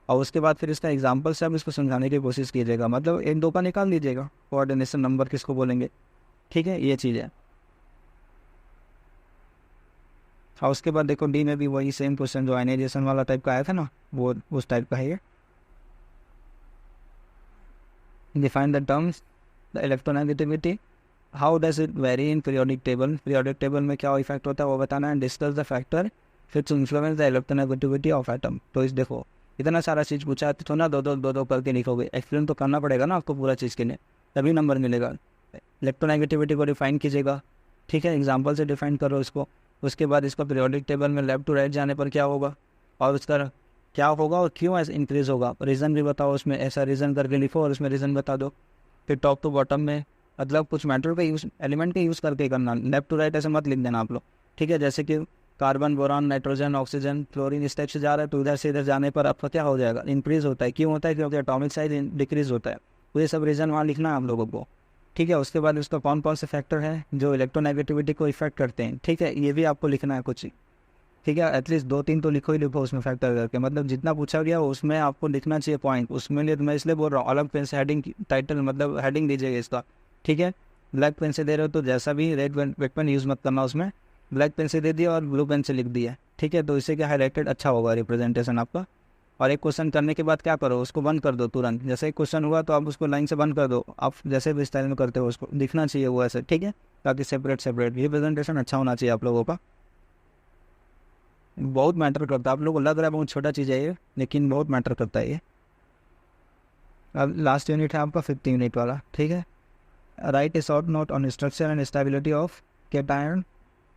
और उसके बाद फिर इसका एग्जांपल से आप इसको समझाने की कोशिश कीजिएगा, मतलब 1 2 का निकाल दीजिएगा कोऑर्डिनेशन नंबर किसको बोलेंगे, ठीक है, ये चीज़ है। और उसके बाद देखो डी में भी वही सेम क्वेश्चन जो आयनाइजेशन वाला टाइप का आया था ना, वो उस टाइप का है ये। Define the terms, the electronegativity, how does it vary in periodic table, periodic table में क्या इफेक्ट होता है वो बताना है। डिस्कस द फैक्टर फिर to influence the electronegativity of atom, तो इस देखो इतना सारा चीज़ पूछा है तो ना 2 2 करके लिखोगे, एक्सप्लेन तो करना पड़ेगा ना आपको पूरा चीज़ के लिए, तभी नंबर मिलेगा। इलेक्ट्रोनेगेटिविटी को डिफाइन कीजिएगा, ठीक है, एग्जाम्पल से डिफाइन करो इसको। उसके बाद इसको पीरियोडिक टेबल में लेफ्ट टू राइट जाने पर क्या होगा, और उसका क्या होगा और क्यों ऐसा इंक्रीज होगा, रीज़न भी बताओ उसमें, ऐसा रीज़न करके लिखो और उसमें रीज़न बता दो। फिर टॉप टू बॉटम में मतलब कुछ मैटर का यूज़, एलिमेंट का यूज़ करके करना, लेफ्ट टू राइट ऐसे मत लिख देना आप लोग, ठीक है। जैसे कि carbon, boron, nitrogen, oxygen, chlorine इस टाइप से जा रहा है तो इधर से इधर जाने पर आपका क्या हो जाएगा, इंक्रीज होता है, क्यों होता है, क्योंकि एटॉमिक साइज डिक्रीज होता है, तो ये सब रीज़न वहाँ लिखना है आप लोगों को, ठीक है। उसके बाद उसका कौन कौन से फैक्टर हैं जो इलेक्ट्रोनेगेटिविटी को इफेक्ट करते हैं, ठीक है, ये भी आपको लिखना है कुछ, ठीक है, एटलीस्ट 2 3 तो लिखो ही लिखो उसमें फैक्टर करके, मतलब जितना पूछा गया उसमें आपको लिखना चाहिए पॉइंट, उसमें लिए मैं इसलिए बोल रहा हूँ, अलग पेन से हेडिंग टाइटल मतलब हेडिंग दीजिएगा इसका, ठीक है। ब्लैक पेन से दे रहे हो तो जैसा भी रेड पेन यूज़ मत करना उसमें, ब्लैक पेन से दे दिया और ब्लू पेन से लिख दिया, ठीक है, तो इससे क्या हाईलाइटेड अच्छा होगा रिप्रेजेंटेशन आपका। और एक क्वेश्चन करने के बाद क्या करो, उसको बंद कर दो तुरंत, जैसे एक क्वेश्चन हुआ तो आप उसको लाइन से बंद कर दो, आप जैसे भी स्टाइल में करते हो उसको दिखना चाहिए वो ऐसे, ठीक है, ताकि सेपरेट रिप्रेजेंटेशन अच्छा होना चाहिए आप लोगों का, बहुत मैटर करता है। आप लोगों को लग रहा है बहुत छोटा चीज़ है ये, लेकिन बहुत मैटर करता है ये। अब लास्ट यूनिट है आपका 50 यूनिट वाला, ठीक है। Right A short note on structure and stability of cation,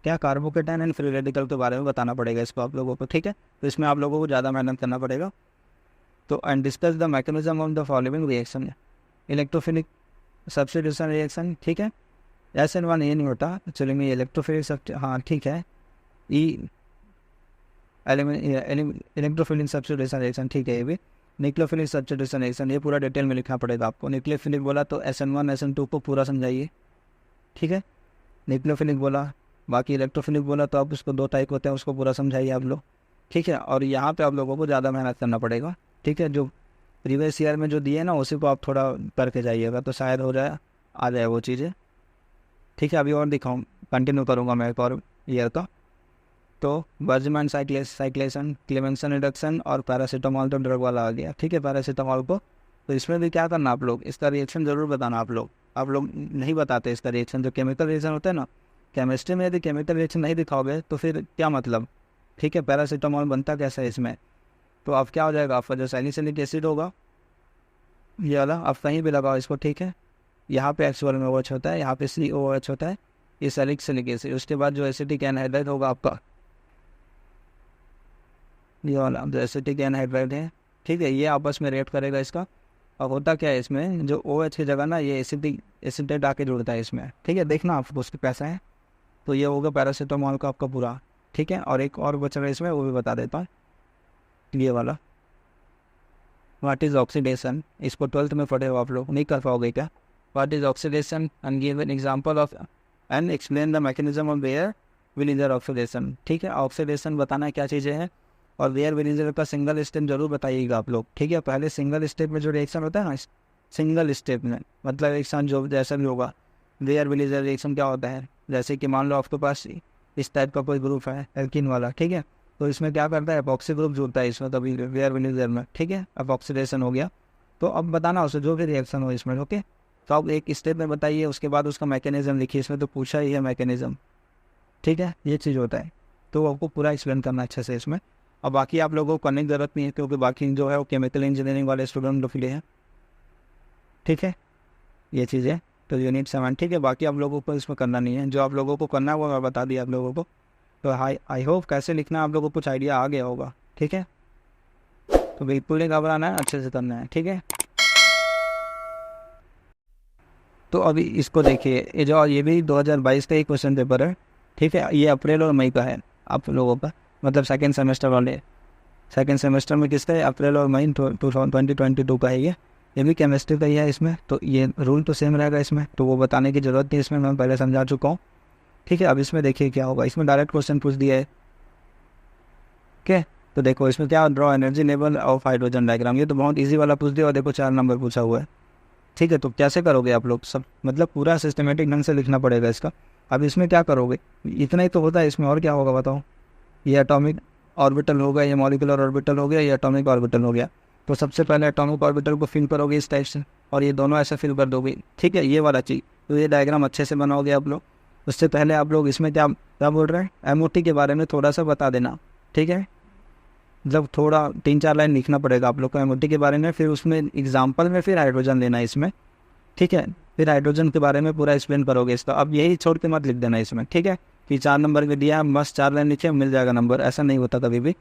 क्या कार्बोकेटायन एंड फ्री रेडिकल के बारे में बताना पड़ेगा इसको आप लोगों को, ठीक है, तो इसमें आप लोगों को ज़्यादा मेहनत करना पड़ेगा। तो and discuss the mechanism of the following reaction, electrophilic substitution reaction, ठीक है, SN1 ये नहीं होता, चलिए मैं इलेक्ट्रोफिलिक, हाँ ठीक है, ई इलेक्ट्रोफिलिक सब्स्टिट्यूशन रिएक्शन, ठीक है, ये भी न्यूक्लियोफिलिक सब्स्टिट्यूशन रिएक्शन, ये पूरा डिटेल में लिखना पड़ेगा आपको। न्यूक्लियोफिलिक बोला तो SN1 SN2 को पूरा समझाइए, ठीक है, न्यूक्लियोफिलिक बोला, बाकी इलेक्ट्रोफिलिक बोला तो आप उसको 2 टाइप होते हैं उसको पूरा समझाइए आप लोग, ठीक है। और यहाँ पे आप लोगों को ज़्यादा मेहनत करना पड़ेगा, ठीक है, जो प्रीवियस ईयर में जो दिए ना उसी को आप थोड़ा करके जाइएगा तो शायद हो जाए, आ जाए वो चीज़ें। ठीक है, अभी और दिखाऊँ, कंटिन्यू करूँगा मैं एक और ईयर का। तो बर्जमैन साइक्लेशन, क्लेमेंसन रिडक्शन और पैरासीटामॉल तो ड्रग वाला आ गया। ठीक है, पैरासीटामॉल को तो इसमें भी क्या करना आप लोग, इसका रिएक्शन ज़रूर बताना आप लोग नहीं बताते इसका रिएक्शन, जो केमिकल रिएक्शन होता है ना, केमिस्ट्री में यदि केमिकल रिएक्शन नहीं दिखाओगे तो फिर क्या मतलब। ठीक है, पैरासीटामॉल बनता कैसा है इसमें, तो अब क्या हो जाएगा, आपका जो सैलिसिलिक एसिड होगा ये वाला, आप कहीं भी लगाओ इसको। ठीक है, यहाँ पे एक्चुअल में OH होता है, यहाँ पे COOH होता है, ये सैलिसिलिक एसिड। उसके बाद जो एसिटिक एनहाइड्राइड होगा आपका, ये वाला जो एसिटिक एनहाइड्राइड है, ठीक है, ये आपस में रिएक्ट करेगा इसका। अब होता क्या है इसमें, जो OH की जगह ना ये एसिटिक एसिडेट आके जुड़ता है इसमें। ठीक है, देखना आपको उसके पैसा है। तो ये होगा पैरासीटामॉल का आपका पूरा। ठीक है, और एक और बच रहा है इसमें, वो भी बता देता हूँ, ये वाला व्हाट इज़ ऑक्सीडेशन। इसको 12th में पढ़े हो आप लोग, नहीं कर पाओगे क्या। What is oxidation and give an example of and explain the mechanism of Baeyer Villiger oxidation. ठीक है, ऑक्सीडेशन बताना क्या चीज़ें हैं, और वेयर विलीजर का सिंगल स्टेप जरूर बताइएगा आप लोग। ठीक है, पहले सिंगल स्टेप में जो रिएक्शन होता है ना, सिंगल स्टेप में मतलब एक साथ जो जैसा भी होगा, वेयर विलीजर रिएक्शन क्या होता है, जैसे कि मान लो आपके पास इस टाइप का कोई ग्रुप है एल्किन वाला। ठीक है, तो इसमें क्या करता है, एपॉक्सी ग्रुप जुड़ता है इसमें तभी वेयर विलीजर में। ठीक है, अब ऑक्सीडेशन हो गया, तो अब बताना उसे जो भी रिएक्शन हो इसमें। ओके, तो आप एक स्टेप में बताइए, उसके बाद उसका मैकेनिज्म लिखिए, इसमें तो पूछा ही है मैकेनिज्म। ठीक है, ये चीज़ होता है, तो आपको पूरा एक्सप्लेन करना अच्छे से इसमें। अब बाकी आप लोगों को करने की ज़रूरत नहीं है, क्योंकि बाकी जो है वो केमिकल इंजीनियरिंग वाले स्टूडेंट लोग के लिए है। ठीक है, ये चीज़ें तो यूनिट 7। ठीक है, बाकी आप लोगों को इसमें करना नहीं है, जो आप लोगों को करना है वो मैं बता दिया आप लोगों को। तो आई होप कैसे लिखना है आप लोगों को कुछ आइडिया आ गया होगा। ठीक है, तो बिल्कुल नहीं घबराना है, अच्छे से करना है। ठीक है, तो अभी इसको देखिए, ये भी 2022 का ही क्वेश्चन पेपर है। ठीक है, ये अप्रैल और मई का है आप लोगों का, मतलब सेकेंड सेमेस्टर वाले। सेकेंड सेमेस्टर में किसका है, अप्रैल और मई 2022 का है ये भी केमिस्ट्री का ही है इसमें। तो ये रूल तो सेम रहेगा इसमें, तो वो बताने की ज़रूरत नहीं, इसमें मैं पहले समझा चुका हूँ। ठीक है, अब इसमें देखिए क्या होगा, इसमें डायरेक्ट क्वेश्चन पूछ दिया है। ओके, तो देखो इसमें क्या, draw energy level of hydrogen diagram, ये तो बहुत ईजी वाला पूछ दिया, और देखो 4 नंबर पूछा हुआ है। ठीक है, तो कैसे करोगे आप लोग सब, मतलब पूरा सिस्टमेटिक ढंग से लिखना पड़ेगा इसका। अब इसमें क्या करोगे, इतना ही तो होता है इसमें, और क्या होगा बताओ। ये एटॉमिक ऑर्बिटल हो गया, ये मॉलिकुलर ऑर्बिटल हो गया, ये एटॉमिक ऑर्बिटल हो गया। तो सबसे पहले एटॉमिक ऑर्बिटल को फिल करोगे इस टाइप से, और ये दोनों ऐसे फिल कर दोगे। ठीक है, ये वाला चीज़, तो ये डायग्राम अच्छे से बनाओगे आप लोग। उससे पहले आप लोग इसमें क्या क्या बोल रहे हैं, MOT के बारे में थोड़ा सा बता देना। ठीक है, मतलब थोड़ा 3-4 लाइन लिखना पड़ेगा आप लोग को MOT के बारे में, फिर उसमें एग्जाम्पल में फिर हाइड्रोजन लेना है इसमें। ठीक है, फिर हाइड्रोजन के बारे में पूरा एक्सप्लेन करोगे इसका। अब यही छोड़ के मत लिख देना इसमें। ठीक है, कि 4 नंबर के दिया बस 4 लाइन लिखे मिल जाएगा नंबर, ऐसा नहीं होता कभी भी।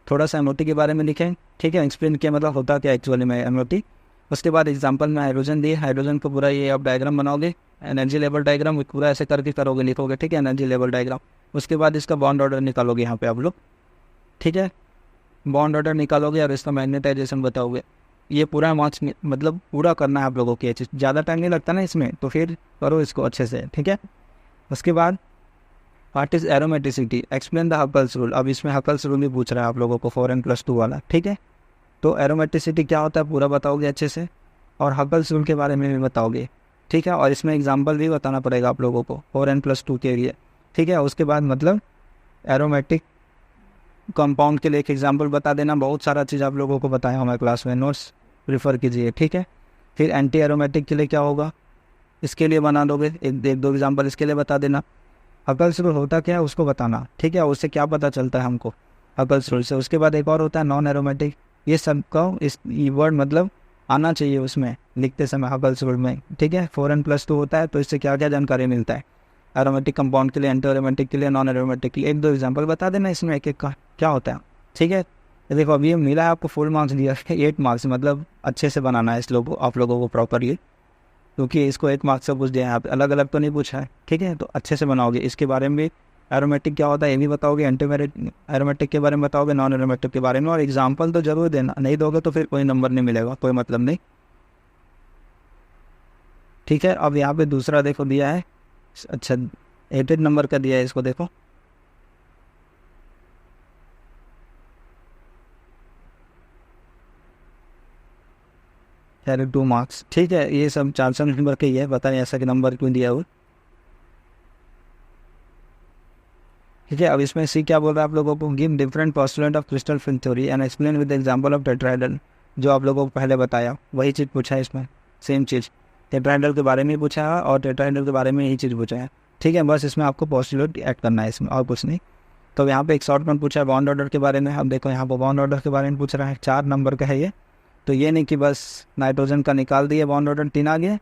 थोड़ा सा MOT के बारे में लिखें। ठीक है, एक्सप्लेन किया मतलब होता क्या एक्चुअली में MOT। उसके बाद एग्जाम्पल में हाइड्रोजन दिए, हाइड्रोजन को पूरा ये आप डायग्राम बनाओगे, एनर्जी लेवल डायग्राम पूरा ऐसे करके करोगे, लिखोगे। ठीक है, एनर्जी लेवल डायग्राम। उसके बाद इसका बॉन्ड ऑर्डर निकालोगे यहाँ पे आप लोग। ठीक है, बॉन्ड ऑर्डर निकालोगे और इसका मैग्नेटाइजेशन बताओगे। ये पूरा मार्क्स मतलब पूरा करना है आप लोगों की, ज़्यादा टाइम नहीं लगता ना इसमें, तो फिर करो इसको अच्छे से। ठीक है, उसके बाद what is aromaticity, explain the Huckel's rule. अब इसमें हकल्स रूल भी पूछ रहा है आप लोगों को 4n+2 वाला। ठीक है, तो एरोमेटिसिटी क्या होता है पूरा बताओगे अच्छे से, और हकल्स रूल के बारे में भी बताओगे। ठीक है, और इसमें एग्जाम्पल भी बताना पड़ेगा आप लोगों को 4n+2 के लिए। ठीक है, उसके बाद मतलब एरोमेटिक कंपाउंड के लिए एक एग्जाम्पल बता देना। बहुत सारा चीज़ आप लोगों को बताया हमारे क्लास में, नोट्स प्रीफर कीजिए। ठीक है, फिर एंटी एरोमेटिक के लिए क्या होगा, इसके लिए बना दोगे एक दो एग्जाम्पल, इसके लिए बता देना। हकल्स रूल होता क्या है उसको बताना। ठीक है, उससे क्या पता चलता है हमको हकल्स रूल से। उसके बाद एक और होता है नॉन एरोमेटिक, ये सबका इस वर्ड मतलब आना चाहिए उसमें लिखते समय हकल्स रूल में। ठीक है, 4n+2 होता है, तो इससे क्या क्या जानकारी मिलता है एरोमेटिक कंपाउंड के लिए, एंटी एरोमेटिक के लिए, नॉन एरोमेटिक के लिए। एक दो एग्जाम्पल बता देना इसमें एक एक का क्या होता है। ठीक है, देखो अभी ये मिला है आपको फुल मार्क्स दिया है 8 मार्क्स, मतलब अच्छे से बनाना है इस लोगों आप लोगों को प्रॉपरली, क्योंकि इसको 1 मार्क्स से पूछ दिया है आप, अलग अलग तो नहीं पूछा है। ठीक है, तो अच्छे से बनाओगे। इसके बारे में भी एरोमेटिक क्या होता है ये भी बताओगे, एंटी एरोमेटिक के बारे में बताओगे, नॉन एरोमेटिक के बारे में, और एग्जाम्पल तो जरूर देना, नहीं दोगे तो फिर कोई नंबर नहीं मिलेगा, कोई मतलब नहीं। ठीक है, अब यहाँ पे दूसरा देखो दिया है, अच्छा 8 नंबर का दिया है, इसको देखो। यानी 2 मार्क्स। ठीक है, ये सब 400 नंबर के ही है, पता नहीं ऐसा कि नंबर क्यों दिया हुआ। ठीक है, अब इसमें सी क्या बोल रहा है आप लोगों को, give different postulate of crystal film theory and explain with example of tetrahedral. जो आप लोगों को पहले बताया वही चीज़ पूछा है इसमें, सेम चीज़ टेट्राहेड्रल के बारे में ही पूछा है और टेट्राहेड्रल के बारे में यही चीज़ पूछा है। ठीक है, बस इसमें आपको पोस्टुलेट ऐड करना है इसमें, और कुछ नहीं। तो यहाँ पे एक शॉर्ट नोट पूछा है बॉन्ड ऑर्डर के बारे में। अब देखो यहाँ पर बॉन्ड ऑर्डर के बारे में पूछ रहा है, 4 नंबर का है ये। तो ये नहीं कि बस नाइट्रोजन का निकाल दिए बॉन्ड ऑर्डर 3 आ गया,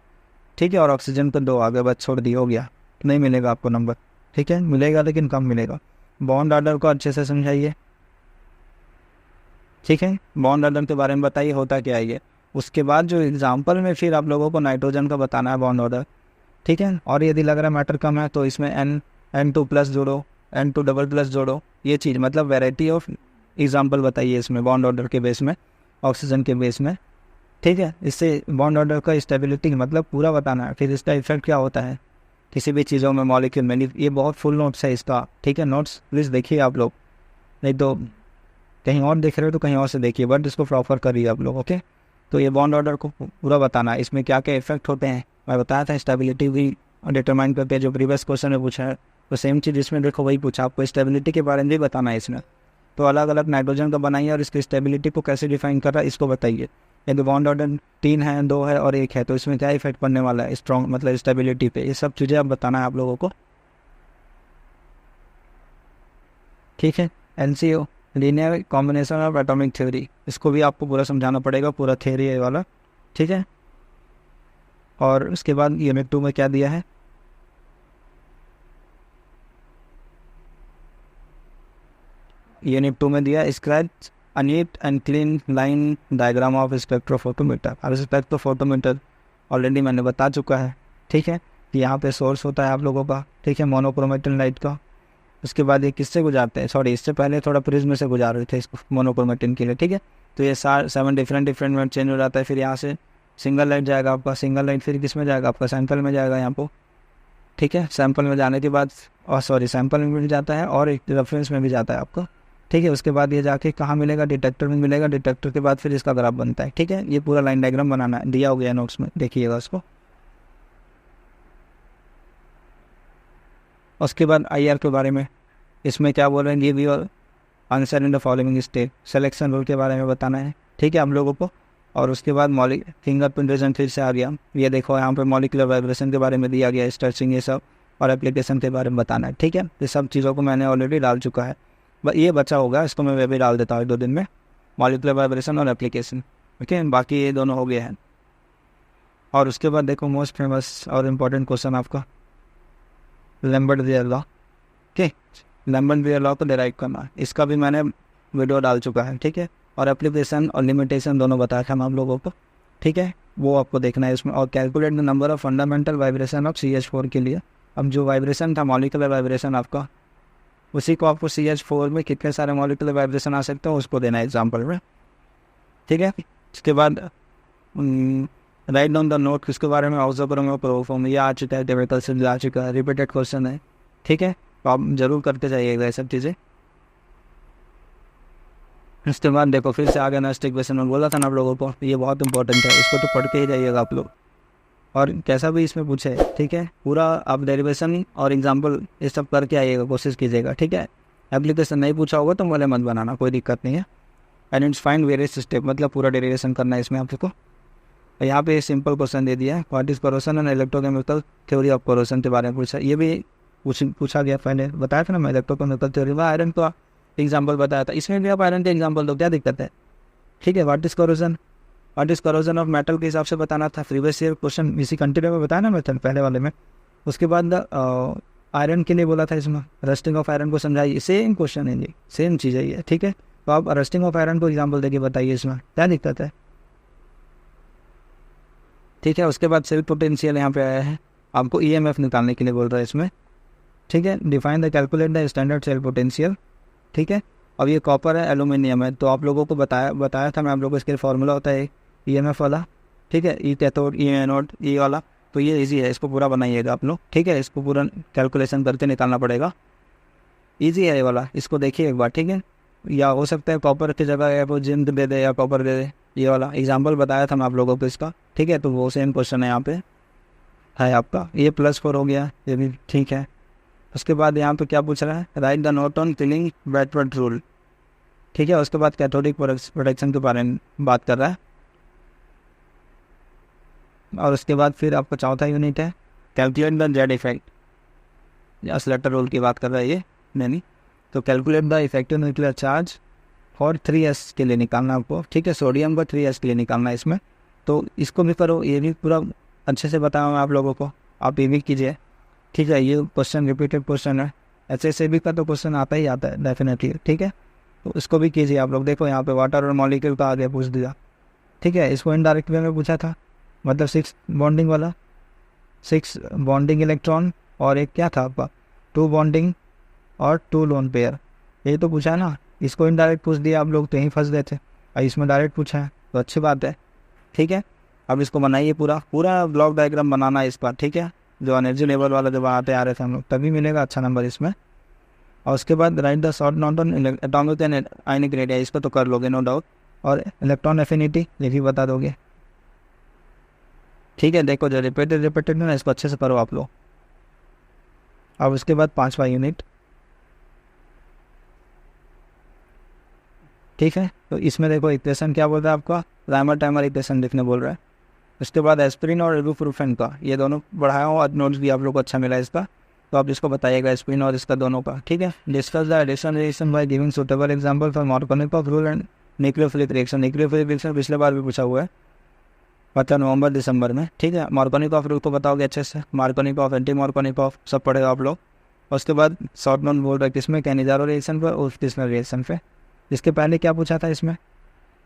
ठीक है, और ऑक्सीजन का 2 आ गया, बस छोड़ दिए, हो गया, नहीं मिलेगा आपको नंबर। ठीक है, मिलेगा लेकिन कम मिलेगा। बॉन्ड ऑर्डर को अच्छे से समझाइए। ठीक है, बॉन्ड ऑर्डर के बारे में बताइए होता क्या है ये। उसके बाद जो एग्जाम्पल में फिर आप लोगों को नाइट्रोजन का बताना है बॉन्ड ऑर्डर। ठीक है, और यदि लग रहा है मैटर कम है तो इसमें N2+ जोड़ो, N2++ जोड़ो, ये चीज़ मतलब वेराइटी ऑफ एग्जाम्पल बताइए इसमें बॉन्ड ऑर्डर के बेस में, ऑक्सीजन के बेस में। ठीक है, इससे बॉन्ड ऑर्डर का स्टेबिलिटी मतलब पूरा बताना है, फिर इसका इफेक्ट क्या होता है किसी भी चीज़ों में, मॉलिक्यूल में। ये बहुत फुल नोट्स है इसका। ठीक है, नोट्स प्लीज़ देखिए आप लोग, नहीं तो कहीं और देख रहे हो तो कहीं और से देखिए, बट इसको प्रॉपर करिए आप लोग। ओके, तो ये बॉन्ड ऑर्डर को पूरा बताना है, इसमें क्या क्या इफेक्ट होते हैं। मैं बताया था स्टेबिलिटी भी डिटरमाइन करके, जो प्रीवियस क्वेश्चन में पूछा है तो सेम चीज़ इसमें देखो वही पूछा, आपको स्टेबिलिटी के बारे में भी बताना है इसमें। तो अलग अलग नाइट्रोजन का बनाइए और इसकी स्टेबिलिटी को कैसे डिफाइन कर रहा है इसको बताइए। यदि बॉन्ड ऑर्डर 3 है, 2 है और 1 है तो इसमें क्या इफेक्ट पड़ने वाला है स्ट्रॉन्ग मतलब स्टेबिलिटी पे, ये सब चीज़ें आप बताना है आप लोगों को। ठीक है, NCO linear combination of atomic theory, इसको भी आपको पूरा समझाना पड़ेगा, पूरा थ्योरी है वाला। ठीक है, और उसके बाद यूनिट 2 में क्या दिया है, यूनिट 2 में दिया scratch a neat and clean line diagram of spectrophotometer. अब स्पेक्ट्रोफोटोमीटर ऑलरेडी मैंने बता चुका है। ठीक है, कि यहाँ पे सोर्स होता है आप लोगों का, ठीक है, मोनोक्रोमेटिक लाइट का। उसके बाद ये किससे गुजारते हैं, सॉरी इससे पहले थोड़ा प्रिज्म से गुजार रहे थे इसको मोनोक्रोमेटिन के लिए। ठीक है, तो ये 7 डिफरेंट में चेंज हो जाता है। फिर यहाँ से सिंगल लाइट जाएगा आपका, सिंगल लाइट फिर किस में जाएगा आपका, सैंपल में जाएगा यहाँ पर। ठीक है, सैंपल में जाने के बाद सैंपल में भी जाता है और एक रेफरेंस में भी जाता है आपका। ठीक है, उसके बाद ये जाके कहाँ मिलेगा, डिटेक्टर में मिलेगा, डिटेक्टर के बाद फिर इसका ग्राफ बनता है। ठीक है, ये पूरा लाइन डायग्राम बनाना है, दिया हो गया नोट्स में, देखिएगा उसको। उसके बाद IR के बारे में, इसमें क्या बोल रहे हैं, give your answer in the following step, selection rule के बारे में बताना है। ठीक है, आप लोगों को। और उसके बाद फिंगरप्रिंट रिजल्ट फिर से आ गया, ये देखो यहाँ पे मॉलिक्यूलर वाइब्रेशन के बारे में दिया गया, स्ट्रेचिंग ये सब, और एप्लीकेशन के बारे में बताना है। ठीक है, ये सब चीज़ों को मैंने ऑलरेडी डाल चुका है, ये बचा होगा, इसको मैं वे भी डाल देता हूँ 2 दिन में, मॉलिक्यूलर वाइब्रेशन और एप्लीकेशन। ओके, बाकी ये दोनों हो गए हैं। और उसके बाद देखो मोस्ट फेमस और इम्पोर्टेंट क्वेश्चन आपका लैम्बर्ट-ज़ेयर लॉ। ठीक, लैम्बर्ट-ज़ेयर लॉ को डिराइव करना है, इसका भी मैंने वीडियो डाल चुका है। ठीक है, और एप्लीकेशन और लिमिटेशन दोनों बताया था हम आप लोगों को। ठीक है, वो आपको देखना है इसमें। और calculate the number of fundamental vibration of CH4 के लिए। अब जो वाइब्रेशन था मॉलिक्यूलर वाइब्रेशन आपका, उसी को आपको CH4 में कितने सारे मॉलिक्यूलर वाइब्रेशन आ सकते हैं उसको देना है एग्जाम्पल में। ठीक है, इसके बाद राइट डाउन द नोट, किसके बारे में, ऑक्सोब्रोम और प्रोफॉर्म, ये आ चुका है, टेबल से आ चुका है, रिपीटेड क्वेश्चन है। ठीक है, तो आप जरूर करते जाइएगा ये सब चीज़ें। इसके बाद देखो फिर से आगे नेक्स्ट इक्वेशन में बोला था ना आप लोगों को, ये बहुत इंपॉर्टेंट है, इसको तो पढ़ के ही जाइएगा आप लोग, और कैसा भी इसमें पूछे। ठीक है, पूरा आप डेरिवेशन और एग्जाम्पल ये सब करके आइएगा, कोशिश कीजिएगा। ठीक है, एप्लीकेशन नहीं पूछा होगा तो वाले मत बनाना, कोई दिक्कत नहीं है। And it's find various step, मतलब पूरा डेरिवेशन करना है इसमें आपको। यहाँ पे सिंपल क्वेश्चन दे दिया है, what is corrosion and electrochemical theory of corrosion के बारे में पूछा, ये भी पूछा गया, पहले बताया था ना मैं इलेक्ट्रोकेमिकल थ्योरी में, आयरन का एग्जाम्पल बताया था, इसमें भी आप आयरन के एग्जाम्पल दो, क्या दिक्कत है। ठीक है, what is corrosion of metal के हिसाब से बताना था, प्रीवियस ईयर क्वेश्चन इसी कंटिन्यू में बताया ना मेथड पहले वाले में। उसके बाद आयरन के लिए बोला था इसमें, रस्टिंग ऑफ आयरन को समझाइए, सेम क्वेश्चन है जी, सेम चीज़ है ये। ठीक है, तो आप रस्टिंग ऑफ आयरन को एग्जाम्पल देके बताइए इसमें क्या दिक्कत है। ठीक है, उसके बाद सेल पोटेंशियल यहाँ पे आया है, आपको EMF निकालने के लिए बोल रहा है इसमें। ठीक है, define the calculate the standard cell potential. ठीक है, अब ये कॉपर है, एल्यूमिनियम है, तो आप लोगों को बताया था मैं आप लोगों को, इसके फॉर्मूला होता है EMF वाला। ठीक है, E cathode, E anode, E वाला, तो ये इजी है, इसको पूरा बनाइएगा आप लोग। ठीक है, इसको पूरा कैलकुलेशन करके निकालना पड़ेगा, इजी है ये वाला, इसको देखिए एक बार। ठीक है, या हो सकता है कॉपर की जगह या वो जिंक दे दे या कॉपर दे दे, ये वाला एग्जाम्पल बताया था मैं आप लोगों को इसका, ठीक है। तो वो सेम क्वेश्चन है यहाँ पे है आपका, ये +4 हो गया, ये भी ठीक है। उसके बाद यहाँ पे क्या पूछ रहा है, write the note on filling wet rule, ठीक है। उसके बाद कैथोडिक प्रोटेक्शन के बारे में बात कर रहा है। और उसके बाद फिर आपका चौथा यूनिट है कैलकुलेट द जेड इफेक्ट, या स्लेटर रूल की बात कर रहा है ये नहीं। तो calculate the effective nuclear charge और 3s के लिए निकालना आपको, ठीक है। सोडियम को 3s के लिए निकालना है इसमें, तो इसको भी करो, ये भी पूरा अच्छे से बताया मैं आप लोगों को, आप ये भी कीजिए, ठीक है। ये क्वेश्चन रिपीटेड क्वेश्चन है, SSAB का तो क्वेश्चन आता ही आता है डेफिनेटली, ठीक है। तो इसको भी कीजिए आप लोग। देखो यहाँ पे वाटर और मॉलिक्यूल का आगे पूछ दिया, ठीक है। इसको इनडायरेक्ट वे में पूछा था, मतलब 6 बॉन्डिंग वाला, 6 बॉन्डिंग इलेक्ट्रॉन और एक क्या था आपका 2 बॉन्डिंग और 2 लोन पेयर, यही तो पूछा है ना। इसको इनडायरेक्ट पूछ दिया आप लोग तो यहीं फंस गए थे, और इसमें डायरेक्ट पूछा है तो अच्छी बात है, ठीक है। अब इसको बनाइए, पूरा ब्लॉक डायग्राम बनाना है इसका, ठीक है। जो एनर्जी लेवल वाला जो बनाते आ रहे थे हम लोग, तभी मिलेगा अच्छा नंबर इसमें। और उसके बाद right the short note on atomic and ionic radius, इसको तो कर लोगे नो डाउट। और इलेक्ट्रॉन एफिनिटी ये भी बता दोगे, ठीक है। देखो जो रिपीटेड ना, इसको अच्छे से करो आप लोग। अब उसके बाद 5वां यूनिट, ठीक है। तो इसमें देखो इक्वेशन क्या बोल रहा है आपका, राइमर टाइमर इक्वेशन लिखने बोल रहा है। उसके बाद एस्पिरिन और इबुप्रोफेन का, ये दोनों बढ़ाया हुआ नोट्स भी आप लोग को अच्छा मिला इसका, तो आप इसको बताइएगा एस्पिरिन और इसका दोनों का, ठीक है। Discuss the addition reaction by giving suitable example for Markovnikov rule and nucleophilic reaction. Nucleophilic reaction पिछले बार भी पूछा हुआ है, मतलब नवंबर दिसंबर में, ठीक है। मार्कोनिकॉफ रूल को बताओगे अच्छे से, मार्कोनिकॉफ एंटी मार्कोनिकॉफ सब पढ़ेगा आप लोग। उसके बाद शॉर्ट नोट बोल रहा है किसमें, कैनिजारो रिएक्शन पर और किसमें रिएक्शन पे। इसके पहले क्या पूछा था इसमें,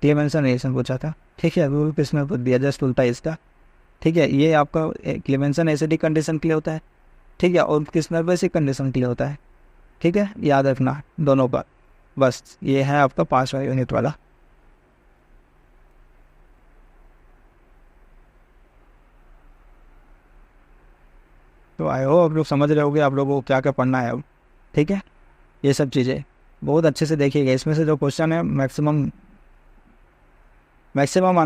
क्लेमेंसन रिएक्शन पूछा था, ठीक है। रूल किसमें पूछ दिया, जस्ट उल्टा इसका, ठीक है। ये आपका क्लेमेंसन एसिडिक कंडीशन के लिए होता है, ठीक है, और किसनर बेसिक कंडीशन के लिए होता है, ठीक है। याद रखना दोनों का, बस ये है आपका 5वां यूनिट वाला। तो आई होप आप लोग समझ रहे होगे आप लोगों को क्या क्या पढ़ना है अब, ठीक है। ये सब चीज़ें बहुत अच्छे से देखिएगा। इसमें से जो क्वेश्चन है मैक्सिमम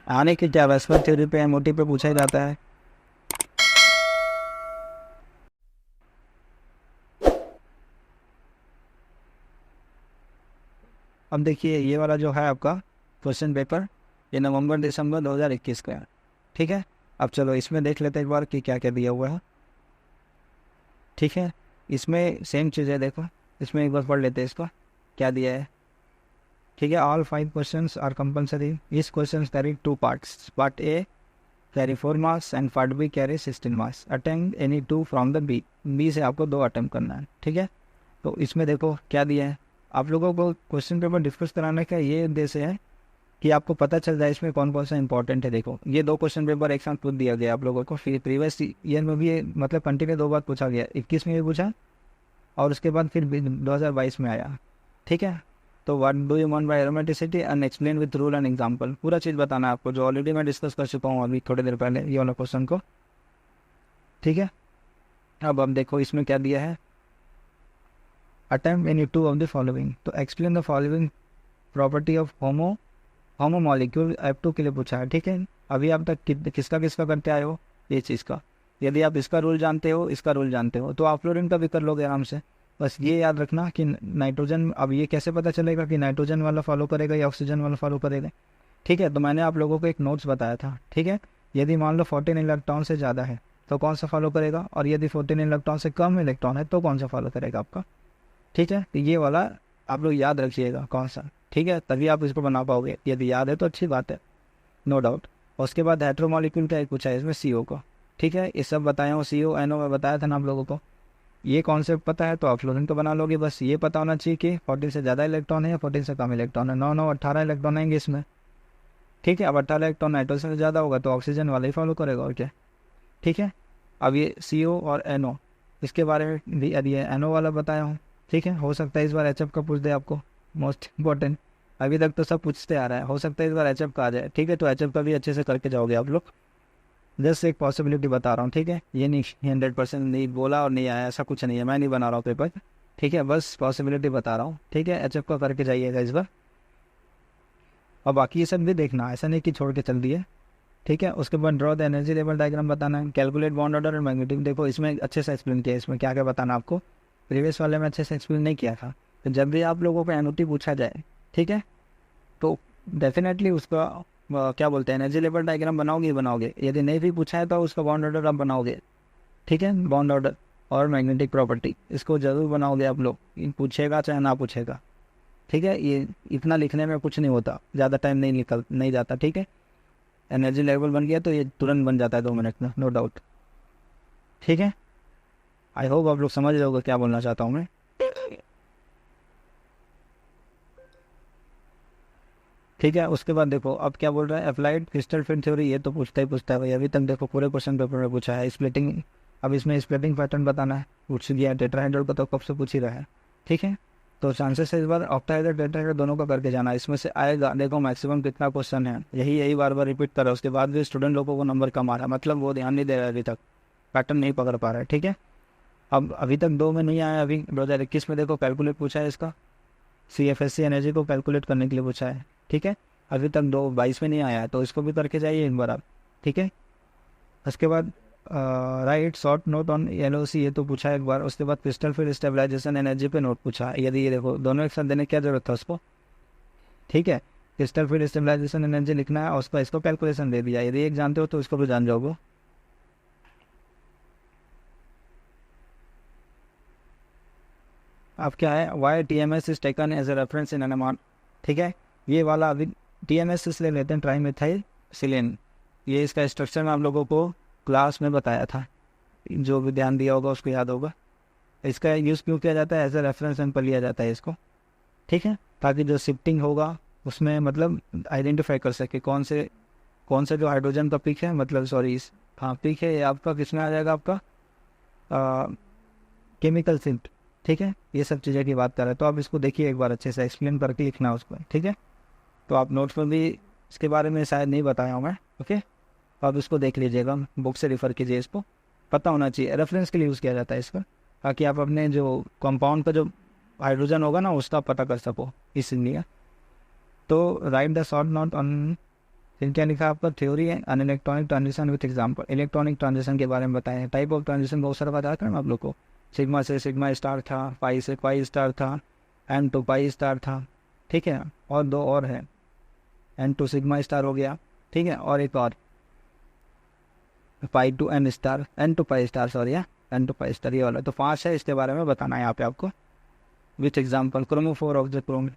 आने की क्या वेस्पर थ्योरी पे MOT पे पूछा ही जाता है। अब देखिए ये वाला जो है आपका क्वेश्चन पेपर, ये नवंबर दिसंबर 2021 का है, ठीक है। अब चलो इसमें देख लेते हैं एक बार कि क्या क्या दिया हुआ है, ठीक है। इसमें सेम चीज़ है, देखो इसमें एक बार पढ़ लेते हैं इसका क्या दिया है, ठीक है। ऑल 5 क्वेश्चंस आर कंपलसरी, इस question carry 2 parts, part A carry 4 marks and part B carry 16 marks. Attempt any 2 from the B से आपको 2 अटेम्प्ट करना है, ठीक है। तो इसमें देखो क्या दिया है, आप लोगों को क्वेश्चन पेपर डिस्कस कराने का ये उद्देश्य है कि आपको पता चल जाए इसमें कौन कौन सा इंपॉर्टेंट है। देखो ये 2 क्वेश्चन पेपर एक साथ पूछ दिया गया आप लोगों को, फिर प्रीवियस ईयर में भी मतलब कंटिन्यू 2 बार पूछा गया, 21 में भी पूछा और उसके बाद फिर 2022 में आया, ठीक है। तो what do you mean by aromaticity and explain with rule and example, पूरा चीज़ बताना है आपको, जो ऑलरेडी मैं डिस्कस कर चुका हूँ अभी थोड़ी देर पहले ये वाला क्वेश्चन को, ठीक है। अब देखो इसमें क्या दिया है, attempt any 2 of the following, तो explain the following property of homo molecule F2 के लिए पूछा है, ठीक है। अभी आप तक किसका किसका करते आए हो, ये चीज़ का। यदि आप इसका रूल जानते हो, इसका रूल जानते हो, तो आप फ्लोरीन का भी कर लोगे आराम से। बस ये याद रखना कि नाइट्रोजन, अब ये कैसे पता चलेगा कि नाइट्रोजन वाला फॉलो करेगा या ऑक्सीजन वाला फॉलो करेगा, ठीक है। तो मैंने आप लोगों को एक नोट्स बताया था, ठीक है। यदि मान लो 14 इलेक्ट्रॉन से ज़्यादा है तो कौन सा फॉलो करेगा, और यदि 14 इलेक्ट्रॉन से कम इलेक्ट्रॉन है तो कौन सा फॉलो करेगा आपका, ठीक है। तो ये वाला आप लोग याद रखिएगा कौन सा, ठीक है, तभी आप इसको बना पाओगे। यदि याद है तो अच्छी बात है, नो डाउट। उसके बाद हेट्रोमॉलिक्यूल का एक पूछा है इसमें CO को, ठीक है। ये सब बताया हूँ, CO NO में बताया था ना आप लोगों को। ये कॉन्सेप्ट पता है तो आप फ्लोरीन को बना लोगे। बस ये पता होना चाहिए कि 14 से ज़्यादा इलेक्ट्रॉन है या 14 से कम इलेक्ट्रॉन है। 9 18 इलेक्ट्रॉन आएंगे इसमें, ठीक है। अब 18 इलेक्ट्रॉन नाइट्रोजन से ज़्यादा होगा तो ऑक्सीजन वाला ही फॉलो करेगा, और क्या, ठीक है। अब ये CO और NO, इसके बारे में भी ये NO वाला बताया हूँ, ठीक है। हो सकता है इस बार HF का पूछ दे आपको, मोस्ट इंपॉर्टेंट। अभी तक तो सब पूछते आ रहा है, हो सकता है इस बार HF का आ जाए, ठीक है। तो HF का भी अच्छे से करके जाओगे आप लोग, जस्ट एक पॉसिबिलिटी बता रहा हूँ, ठीक है। ये नहीं 100% नहीं बोला और नहीं आया, ऐसा कुछ नहीं है, मैं नहीं बना रहा हूँ पेपर, ठीक है। बस पॉसिबिलिटी बता रहा हूँ, ठीक है। HF का करके जाइएगा इस बार। और बाकी ये सब भी देखना, ऐसा नहीं कि छोड़ के चल दिए, ठीक है। उसके बाद draw the energy level diagram बताना है, कैलकुलेट बॉन्ड ऑर्डर और मैग्नेटिक। देखो इसमें अच्छे से एक्सप्लेन किया है, इसमें क्या क्या बताना आपको, प्रीवियस वाले में अच्छे से एक्सप्लेन नहीं किया था। तो जब भी आप लोगों को एनओटी पूछा जाए, ठीक है, तो डेफिनेटली उसका क्या बोलते हैं, एनर्जी लेवल डायग्राम बनाओगे ही बनाओगे। यदि नहीं भी पूछा है तो उसका बॉन्ड ऑर्डर आप बनाओगे, ठीक है। बॉन्ड ऑर्डर और मैग्नेटिक प्रॉपर्टी इसको जरूर बनाओगे आप लोग, पूछेगा चाहे ना पूछेगा, ठीक है। ये इतना लिखने में कुछ नहीं होता, ज़्यादा टाइम नहीं जाता, ठीक है। एनर्जी लेवल बन गया तो ये तुरंत बन जाता है 2 मिनट में, नो डाउट, ठीक है। आई होप आप लोग समझ रहे होगे क्या बोलना चाहता हूँ मैं, ठीक है। उसके बाद देखो अब क्या बोल रहा है, अप्लाइड क्रिस्टल फील्ड थ्योरी, ये तो पूछता ही पूछता है भाई, अभी तक देखो पूरे क्वेश्चन पेपर में पूछा है। स्प्लिटिंग, अब इसमें स्प्लिटिंग पैटर्न बताना है, पूछ गया। टेट्राहेड्रल का तो कब से पूछ ही रहा है, ठीक है। तो चांसेस है इस बार ऑक्टाहेड्रल टेट्राहेड्रल दोनों का करके जाना, इसमें से आएगा। देखो मैक्सिमम कितना क्वेश्चन है, यही बार बार रिपीट कर रहा है, उसके बाद भी स्टूडेंट लोगों को नंबर कम आ रहा है, मतलब वो ध्यान नहीं दे रहा है, अभी तक पैटर्न नहीं पकड़ पा रहा है, ठीक है। अब अभी तक 2 में नहीं आया, अभी 2021 में देखो कैलकुलेट पूछा है इसका, CFSC एनर्जी को कैलकुलेट करने के लिए पूछा है, ठीक है। अभी तक 22 में नहीं आया है, तो इसको भी करके जाइए एक बार आप, ठीक है। उसके बाद right short note on LOC, ये तो पूछा है एक बार। उसके बाद क्रिस्टल फील्ड स्टेबलाइजेशन एनर्जी पे नोट पूछा है, यदि ये देखो दोनों एक साथ देने की क्या जरूरत था उसको, ठीक है। क्रिस्टल फील्ड स्टेबलाइजेशन एनर्जी लिखना है और उसका इसको कैलकुलेशन दे दिया, यदि एक जानते हो तो इसको भी जान जाओगे। अब क्या है, why TMS is taken as a reference in NMR, ठीक है। ये वाला अभी TMS इसलिए लेते हैं, ट्राई मिथाइल सिलेन, ये इसका स्ट्रक्चर में आप लोगों को क्लास में बताया था, जो भी ध्यान दिया होगा उसको याद होगा। इसका यूज़ क्यों किया जाता है, एज ए रेफरेंस सैंपल लिया जाता है इसको, ठीक है, ताकि जो शिफ्टिंग होगा उसमें मतलब आइडेंटिफाई कर सके कौन से जो हाइड्रोजन का पीक है, मतलब सॉरी हाँ पीक है, ये आपका किसमें आ जाएगा, आपका केमिकल शिफ्ट, ठीक है। ये सब चीज़ें की बात कर रहे हैं, तो आप इसको देखिए एक बार अच्छे से एक्सप्लेन करके लिखना उसको, ठीक है। तो आप नोट्स में भी इसके बारे में शायद नहीं बताया हूँ मैं, ओके। तो आप इसको देख लीजिएगा, बुक से रेफर कीजिए, इसको पता होना चाहिए, रेफरेंस के लिए यूज़ किया जाता है इसका, ताकि आप अपने जो कंपाउंड का जो हाइड्रोजन होगा ना उसका पता कर सको, इसलिए। तो write the short note on, फिर क्या लिखा आपका, थ्योरी है on electronic transition with example. Electronic transition के बारे में बताएं, टाइप ऑफ ट्रांजिशन बहुत सारा बताया था ना आप लोग को, सिग्मा से सिग्मा स्टार था, पाई से पाई स्टार था, एन टू पाई स्टार था, ठीक है। और 2 और है, एन टू सिग्मा स्टार हो गया, ठीक है। और एक और pi to n star, n to pi star sorry, n to pi star, ये वाला। तो 5 है, इसके बारे में बताना है यहाँ पे आपको with example. Chromophore of the Chrome,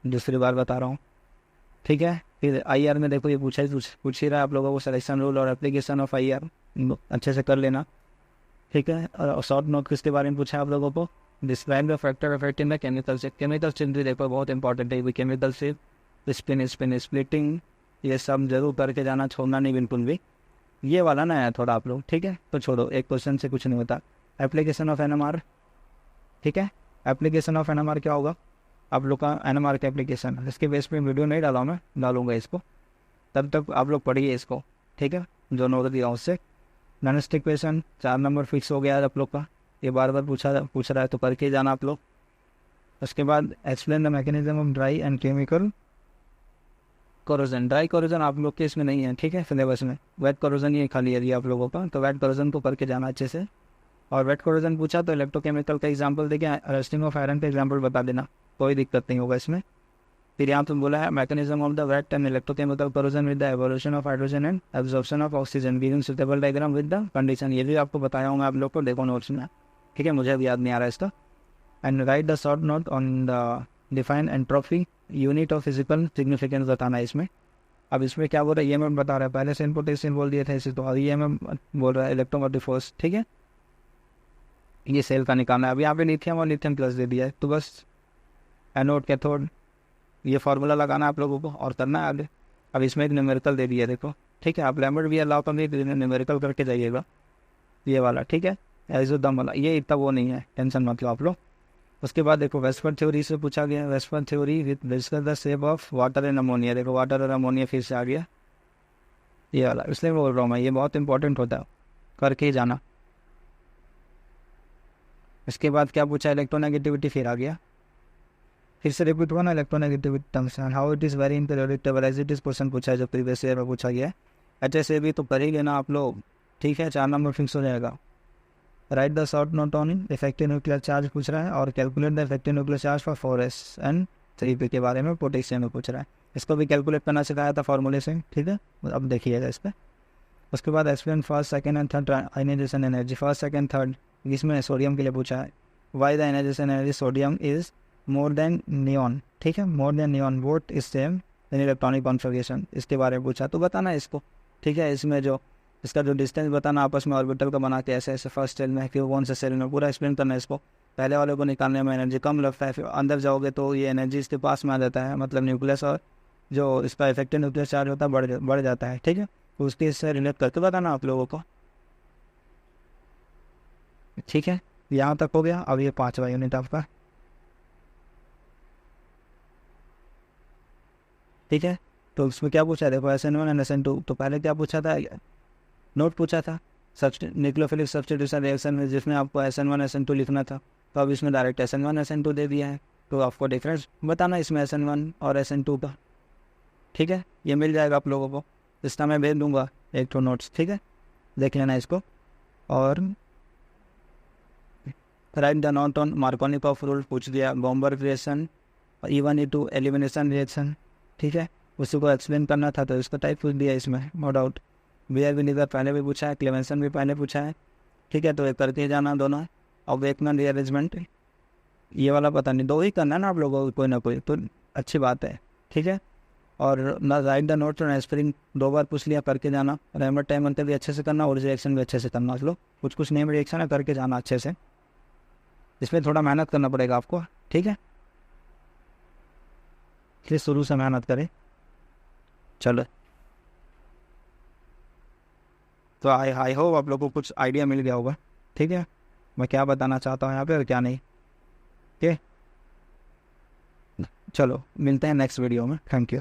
दूसरी बार बता रहा हूँ, ठीक है। फिर IR में देखो ये पूछ ही रहा है आप लोगों को, सिलेक्शन रूल और एप्लीकेशन ऑफ IR अच्छे से कर लेना, ठीक है। और शॉर्ट नोट किसके बारे में पूछा है आप लोगों को, describe the factor affecting the chemical shift. Chemical shift भी देखो बहुत इंपॉर्टेंट है, केमिकल शिफ्ट, स्पिन स्प्लिटिंग, ये सब जरूर करके जाना, छोड़ना नहीं बिल्कुल भी। ये वाला ना है थोड़ा आप लोग, ठीक है, तो छोड़ो, एक क्वेश्चन से कुछ नहीं होता। एप्लीकेशन ऑफ NMR, ठीक है। एप्लीकेशन ऑफ NMR क्या होगा, आप लोग का NMR का एप्लीकेशन, इसके बेस पे वीडियो नहीं डाला मैं, डालूंगा इसको, तब तक आप लोग पढ़िए इसको, ठीक है, जो नोट दिया उससे। नॉनस्टिक क्वेश्चन 4 नंबर फिक्स हो गया आप लोग का, ये बार बार पूछ रहा है तो करके जाना आप लोग। उसके बाद explain the mechanism of dry and chemical corrosion. Dry corrosion आप लोग के इसमें नहीं है, ठीक है, सिलेबस में। वेट कोरोजन ये खाली है आप लोगों का, तो वेट कोरोजन को करके जाना अच्छे से। और वेट कोरोजन पूछा तो इलेक्ट्रोकेमिकल का एग्जाम्पल देके रस्टिंग ऑफ आयरन का एग्जाम्पल बता देना, कोई दिक्कत नहीं होगा इसमें। फिर यहाँ पे बोला है mechanism of the wet and electrochemical corrosion with the evolution of hydrogen and absorption of oxygen giving suitable diagram with the condition, ये भी आपको बताया हूँ मैं आप लोग को, देखो नोट्स में, ठीक है, मुझे अभी याद नहीं आ रहा है इसका। And right the short note on the define entropy unit of physical significance बताना है इसमें। अब इसमें क्या बोल रहा है, EMF बता रहा है, पहले से इनपुट पोटेंशियल बोल दिया था इसे, तो EMF बोल रहा है इलेक्ट्रोमोटिव फोर्स, ठीक है। ये सेल का निकालना है, अब यहाँ पे लिथियम और लिथियम प्लस दे दिया है, तो बस एनोड कैथोड ये फार्मूला लगाना है आप लोगों को और करना है आगे। अब इसमें एक न्यूमेरिकल दे दिया देखो, ठीक है, आप लैम्बर्ट भी अलाउ कर दिए, न्यूमेरिकल करके जाइएगा ये वाला, ठीक है। एजो दम वाला ये इतना वो नहीं है, टेंशन मत लो आप लोग। उसके बाद देखो वेस्फर्ड थ्योरी से पूछा गया, VSEPR theory with discuss the shape of water and ammonia, देखो वाटर और अमोनिया फिर से आ गया ये वाला, इसलिए बोल रहा हूँ मैं, ये बहुत इंपॉर्टेंट होता है, करके ही जाना। इसके बाद क्या पूछा, इलेक्ट्रोनेगेटिविटी फिर आ गया, फिर से रिपीट हुआ ना electronegativity terms, and how it is very unpredictable as it is question पूछा है जो प्रीवियस ईयर में पूछा गया है। अच्छे से भी तो कर ही लेना आप लोग, ठीक है। 4 नंबर फिक्स हो जाएगा। Right the short note on effective nuclear charge पूछ रहा है, और calculate the effective nuclear charge for 4s and 3p के बारे में पोटेशियम में पूछ रहा है। इसको भी कैलकुलेट करना सिखाया था फॉर्मूले से, ठीक है। अब देखिएगा इस पर। उसके बाद explain first second and third ionization energy. First second third इसमें सोडियम के लिए पूछा है। Why the ionization energy sodium is more than neon, ठीक है, more than neon what is same in electronic configuration, इसके बारे में पूछा तो बताना इसको, ठीक है। इसमें जो इसका जो डिस्टेंस बताना आपस में ऑर्बिटल का बना के ऐसे ऐसे फर्स्ट सेल में क्यों कौन से सेल में पूरा एक्सप्लेन करना है इसको। पहले वाले को निकालने में एनर्जी कम लगता है, फिर अंदर जाओगे तो ये एनर्जी इसके पास में आ जाता है, मतलब न्यूक्लियस और जो इसका इफेक्टिव न्यूक्लियर चार्ज होता है बढ़ जाता है, ठीक है। तो उसके इससे रिलेट करके बताना आप लोगों को, ठीक है। यहाँ तक हो गया। अब ये 5वां यूनिट आपका, ठीक है। तो उसमें क्या पूछा है देखो, SN1 एंड SN2। तो पहले क्या पूछा था, नोट पूछा था न्यूक्लियोफिलिक सब्स्टिट्यूशन रिएक्शन में, जिसमें आपको SN1 SN2 लिखना था। तो अब इसमें डायरेक्ट SN1 SN2 दे दिया है, तो आपको डिफरेंस बताना इसमें SN1 और SN2 का, ठीक है। ये मिल जाएगा आप लोगों को, इसका मैं भेज दूंगा एक तो नोट्स, ठीक है, देख लेना इसको। और right the note on Markovnikov rule पूछ दिया, bomber reaction, E1E2 elimination reaction, ठीक है, उसी को एक्सप्लेन करना था तो इसका टाइप पूछ दिया इसमें, नो डाउट। बियर विनीगर पहले भी पूछा है, क्लेमेंसन भी पहले पूछा है, ठीक है। तो एक करके जाना दोनों। और वेकमैन रीअरेंजमेंट ये वाला पता नहीं, 2 ही करना है ना आप लोगों को, कोई ना कोई, तो अच्छी बात है, ठीक है। और ना right the notes on aspirin 2 बार पूछ लिया, करके जाना। रेमर टाइम अंतर भी अच्छे से करना और रिएक्शन भी अच्छे से करना। आप लोग कुछ नेम रिएक्शन है करके जाना अच्छे से, इसमें थोड़ा मेहनत करना पड़ेगा आपको, ठीक है। इसलिए शुरू से मेहनत करें, चलो। तो आई होप आप लोगों को कुछ आइडिया मिल गया होगा, ठीक है, मैं क्या बताना चाहता हूँ यहाँ पे और क्या नहीं, ठीक है। चलो मिलते हैं नेक्स्ट वीडियो में, थैंक यू।